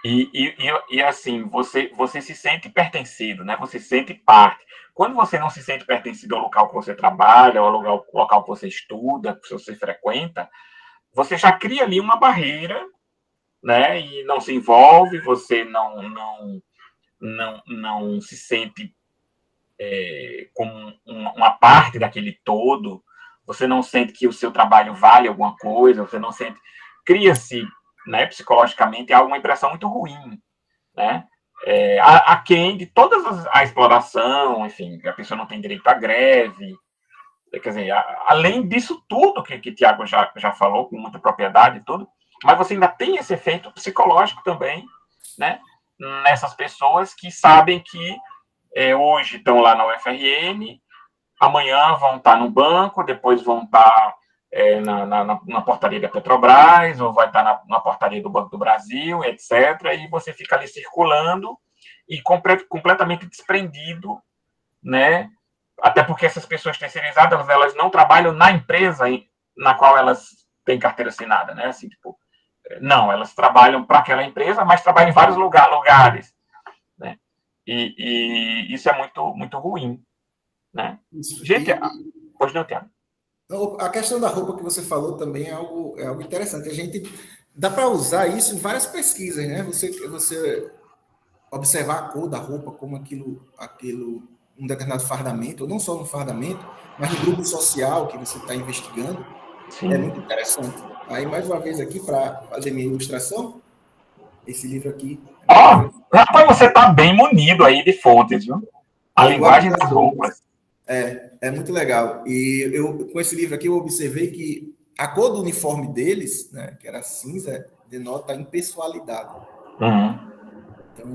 A: E assim, você se sente pertencido, né? Você se sente parte. Quando você não se sente pertencido ao local que você trabalha, ao local que você estuda, que você frequenta, você já cria ali uma barreira, né? E não se envolve, você não se sente como uma parte daquele todo, você não sente que o seu trabalho vale alguma coisa, você não sente... Cria-se, né, psicologicamente, uma impressão muito ruim, né? Aquém de toda a exploração, enfim, a pessoa não tem direito à greve, quer dizer, além disso tudo que Tiago já falou com muita propriedade e tudo, mas você ainda tem esse efeito psicológico também, né, nessas pessoas que sabem que hoje estão lá na UFRN, amanhã vão estar no banco, depois vão estar na portaria da Petrobras, ou vai estar na portaria do Banco do Brasil, etc. E você fica ali circulando e completamente desprendido, né? Até porque essas pessoas terceirizadas, elas não trabalham na empresa na qual elas têm carteira assinada, né? Assim, tipo, não, elas trabalham para aquela empresa, mas trabalham em vários lugares, né? E isso é muito, muito ruim, né?
B: Isso.
A: Gente, hoje não tem.
B: A questão da roupa que você falou também é algo interessante. A gente dá para usar isso em várias pesquisas, né? Você observar a cor da roupa como aquilo um determinado fardamento, ou não só no fardamento, mas no grupo social que você está investigando. Sim. É muito interessante. Aí, mais uma vez aqui, para fazer minha ilustração, esse livro aqui.
A: Rapaz, você está bem munido aí de fontes, viu? A linguagem das roupas.
B: É muito legal. E com esse livro aqui, eu observei que a cor do uniforme deles, né, que era cinza, denota impessoalidade.
A: Uhum.
B: Então,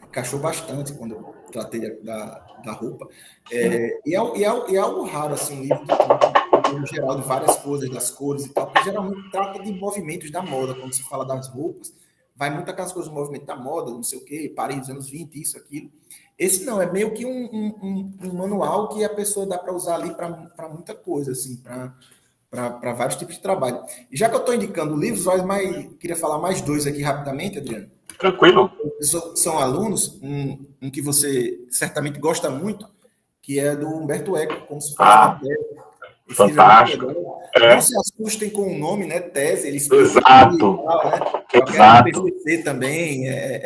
B: encaixou bastante quando eu tratei da roupa. E é algo raro, assim, um livro que trata, no geral, de várias coisas, das cores e tal, porque geralmente trata de movimentos da moda. Quando se fala das roupas, vai muito aquelas coisas do movimento da moda, não sei o quê, Paris dos anos 20, isso, aquilo. Esse não, é meio que um manual que a pessoa dá para usar ali para muita coisa, assim, para vários tipos de trabalho. E já que eu estou indicando livros, queria falar mais dois aqui rapidamente, Adriano.
A: Tranquilo.
B: São alunos, um que você certamente gosta muito, que é do Humberto Eco, como se fosse uma tese.
A: Fantástico.
B: Não se assustem com o nome, né? Tese, eles
A: exato.
B: Tal, né?
A: Exato.
B: PCC também,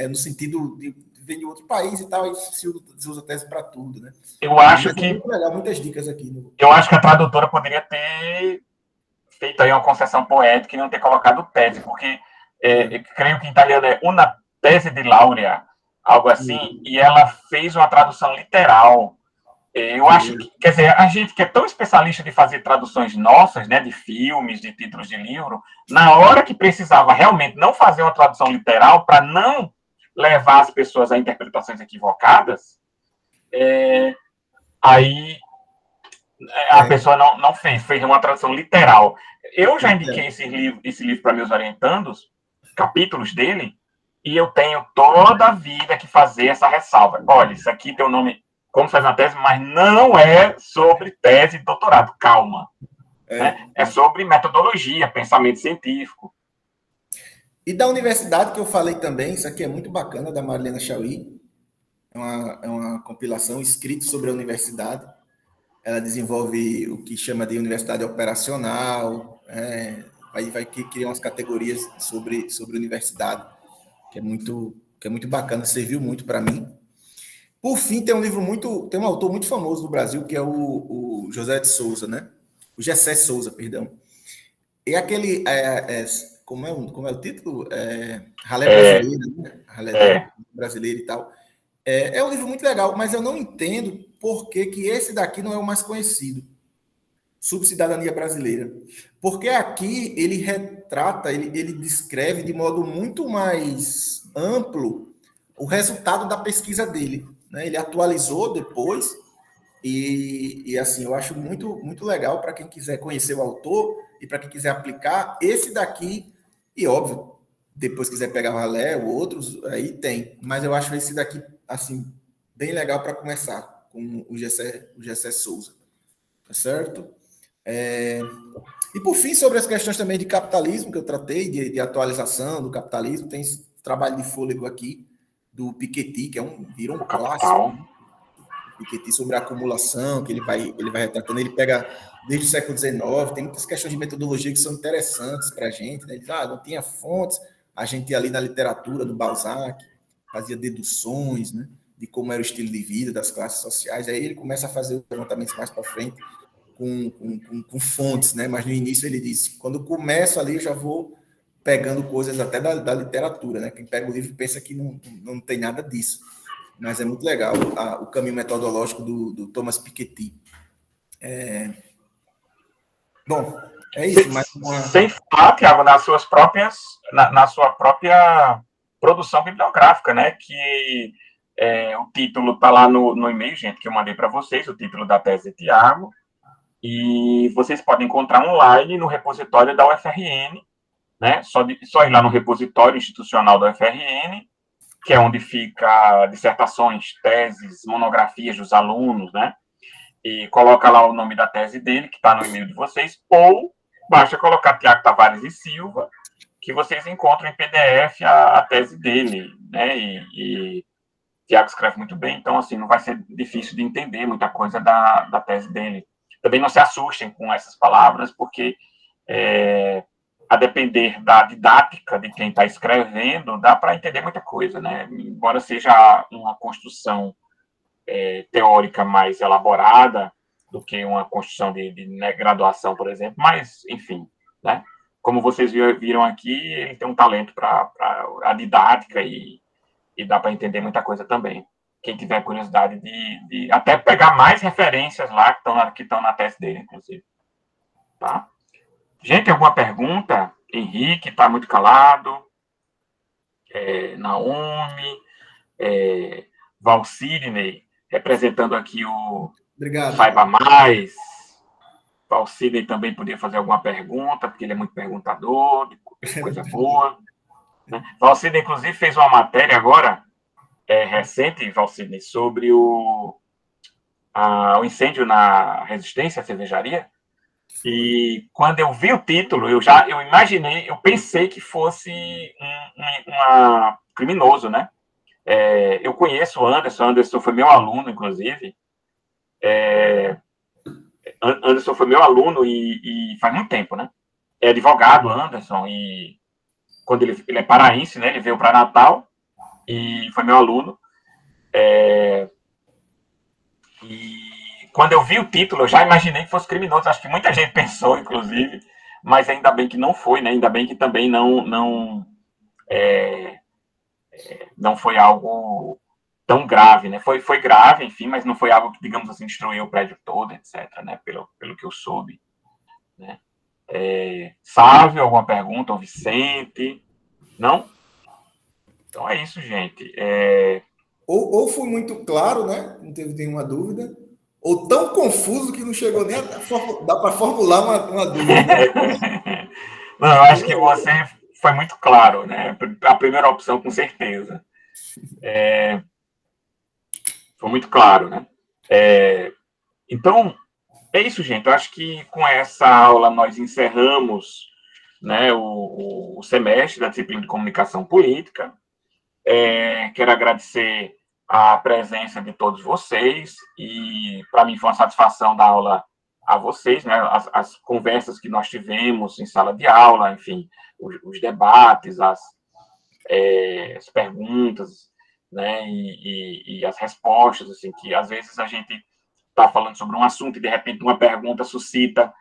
B: no sentido de vem de outro país e tal, e se usa tese para tudo, né?
A: Eu acho que...
B: muito legal, muitas dicas aqui.
A: Eu acho que a tradutora poderia ter feito aí uma concessão poética e não ter colocado tese, porque eu creio que em italiano é una tese de laurea, algo assim, e ela fez uma tradução literal. Eu acho que, quer dizer, a gente que é tão especialista de fazer traduções nossas, né, de filmes, de títulos de livro, na hora que precisava realmente não fazer uma tradução literal para não levar as pessoas a interpretações equivocadas, aí a pessoa não fez uma tradução literal. Eu já indiquei esse livro para meus orientandos, capítulos dele, e eu tenho toda a vida que fazer essa ressalva. Olha, isso aqui tem o nome como fazer uma tese, mas não é sobre tese de doutorado, calma. Né? É sobre metodologia, pensamento científico.
B: E da universidade que eu falei também, isso aqui é muito bacana, da Marlena Chauí, é uma compilação escrita sobre a universidade. Ela desenvolve o que chama de universidade operacional, vai criar umas categorias sobre universidade, que é muito bacana, serviu muito para mim. Por fim, tem um autor muito famoso no Brasil, que é o José de Souza, né? O Gessé Souza, perdão. E aquele, como é o título? Ralé Brasileira, né? Ralé Brasileira e tal. É um livro muito legal, mas eu não entendo por que esse daqui não é o mais conhecido. Subcidadania Brasileira. Porque aqui ele retrata, ele descreve de modo muito mais amplo o resultado da pesquisa dele. Né? Ele atualizou depois e assim, eu acho muito, muito legal para quem quiser conhecer o autor e para quem quiser aplicar esse daqui, e óbvio, depois quiser pegar o Ralé ou outros, aí tem. Mas eu acho esse daqui, assim, bem legal para começar, com o Gessé Souza. Tá certo? E por fim, sobre as questões também de capitalismo, que eu tratei, de atualização do capitalismo, tem esse trabalho de fôlego aqui, do Piketty, que virou um clássico, né? Piketty, sobre a acumulação, que ele vai retratando, ele pega desde o século XIX, tem muitas questões de metodologia que são interessantes para a gente, né? Ele diz, não tinha fontes, a gente ia ali na literatura do Balzac, fazia deduções, né, de como era o estilo de vida das classes sociais, aí ele começa a fazer os levantamentos mais para frente com fontes, né? Mas no início ele diz, quando eu começo ali, eu já vou pegando coisas até da literatura, né? Quem pega o livro pensa que não tem nada disso. Mas é muito legal o caminho metodológico do Thomas Piketty. Bom, é isso.
A: Sem falar, Tiago, na sua própria produção bibliográfica, né? Que o título está lá no e-mail, gente, que eu mandei para vocês, o título da tese de Tiago, e vocês podem encontrar online no repositório da UFRN, né? Só ir lá no repositório institucional da UFRN, que é onde fica dissertações, teses, monografias dos alunos, né? E coloca lá o nome da tese dele, que está no e-mail de vocês, ou basta colocar Tiago Tavares e Silva, que vocês encontram em PDF a tese dele, né? E Tiago escreve muito bem, então, assim, não vai ser difícil de entender muita coisa da tese dele. Também não se assustem com essas palavras, porque a depender da didática de quem está escrevendo, dá para entender muita coisa, né? Embora seja uma construção teórica mais elaborada do que uma construção de graduação, por exemplo, mas, enfim, né? Como vocês viram aqui, ele tem um talento para a didática e dá para entender muita coisa também. Quem tiver curiosidade de até pegar mais referências lá que estão na tese dele, inclusive. Tá? Gente, alguma pergunta? Henrique está muito calado. Naomi, Valcirney, representando aqui o
B: Obrigado.
A: Saiba Mais. Valcirney também podia fazer alguma pergunta, porque ele é muito perguntador, de coisa boa. Né? Valcirney, inclusive, fez uma matéria agora, recente, Valcirney, sobre o incêndio na Resistência, a cervejaria. E quando eu vi o título, eu imaginei, eu pensei que fosse um criminoso, né? Eu conheço o Anderson foi meu aluno, inclusive. Anderson foi meu aluno e faz muito tempo, né? É advogado, Anderson, e quando ele é paraense, né? Ele veio para Natal e foi meu aluno. E quando eu vi o título, eu já imaginei que fosse criminoso. Acho que muita gente pensou, inclusive, mas ainda bem que não foi, né? Ainda bem que também não foi algo tão grave, né? Foi grave, enfim, mas não foi algo que, digamos assim, destruiu o prédio todo, etc., né? Pelo que eu soube, né? Sávio, alguma pergunta? Ou Vicente? Não? Então é isso, gente.
B: Ou foi muito claro, né? Não teve nenhuma dúvida, ou tão confuso que não chegou nem a dá para formular uma dúvida, né?
A: Não, eu acho que você foi muito claro, né? A primeira opção, com certeza. Foi muito claro, né? Então, é isso, gente. Eu acho que com essa aula nós encerramos, né, o semestre da disciplina de comunicação política. Quero agradecer a presença de todos vocês e para mim foi uma satisfação dar aula a vocês, né, as conversas que nós tivemos em sala de aula, enfim, os debates, as perguntas, né, e as respostas, assim, que às vezes a gente está falando sobre um assunto e de repente uma pergunta suscita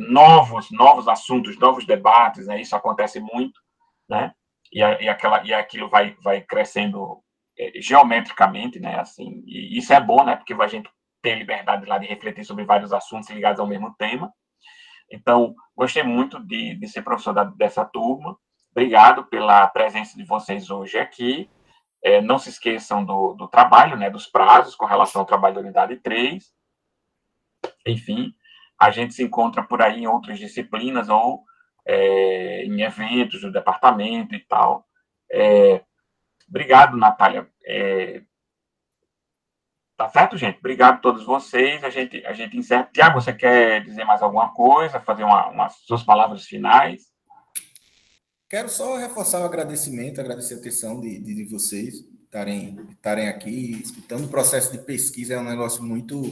A: novos assuntos, novos debates, né, isso acontece muito, né, e aquilo vai crescendo geometricamente, né, assim, e isso é bom, né, porque a gente tem a liberdade lá de refletir sobre vários assuntos ligados ao mesmo tema. Então, gostei muito de ser professor dessa turma. Obrigado pela presença de vocês hoje aqui. Não se esqueçam do trabalho, né, dos prazos com relação ao trabalho da unidade 3. Enfim, a gente se encontra por aí em outras disciplinas ou em eventos do departamento e tal. Obrigado, Natália. Tá certo, gente? Obrigado a todos vocês. A gente encerra. Tiago, você quer dizer mais alguma coisa? Fazer umas suas palavras finais?
B: Quero só reforçar o agradecimento, agradecer a atenção de vocês estarem aqui, escutando. O processo de pesquisa é um negócio muito,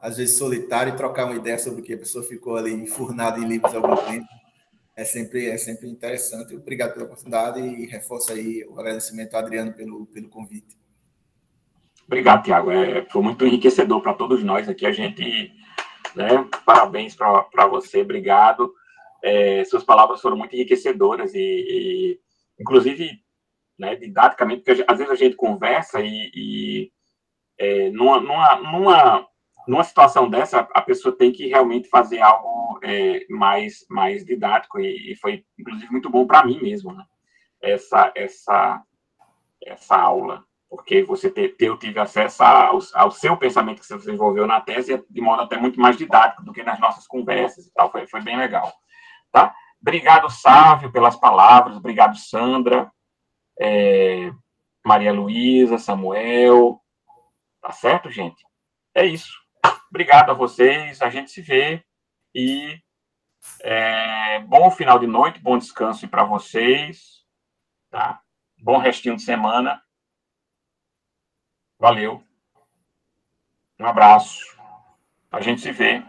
B: às vezes, solitário, e trocar uma ideia sobre o que a pessoa ficou ali enfurnada em livros há algum tempo é sempre interessante. Obrigado pela oportunidade e reforço aí o agradecimento ao Adriano pelo convite.
A: Obrigado, Tiago. Foi muito enriquecedor para todos nós aqui. A gente, né, parabéns para você, obrigado. Suas palavras foram muito enriquecedoras e inclusive, né, didaticamente, porque às vezes a gente conversa e numa situação dessa, a pessoa tem que realmente fazer algo mais didático e foi, inclusive, muito bom para mim mesmo, né? Essa aula, porque eu tive acesso ao seu pensamento que você desenvolveu na tese de modo até muito mais didático do que nas nossas conversas e tal, foi bem legal, tá? Obrigado, Sávio, pelas palavras, obrigado, Sandra, Maria Luísa, Samuel, tá certo, gente? É isso. Obrigado a vocês, a gente se vê e bom final de noite, bom descanso para vocês, tá? Bom restinho de semana. Valeu. Um abraço. A gente se vê.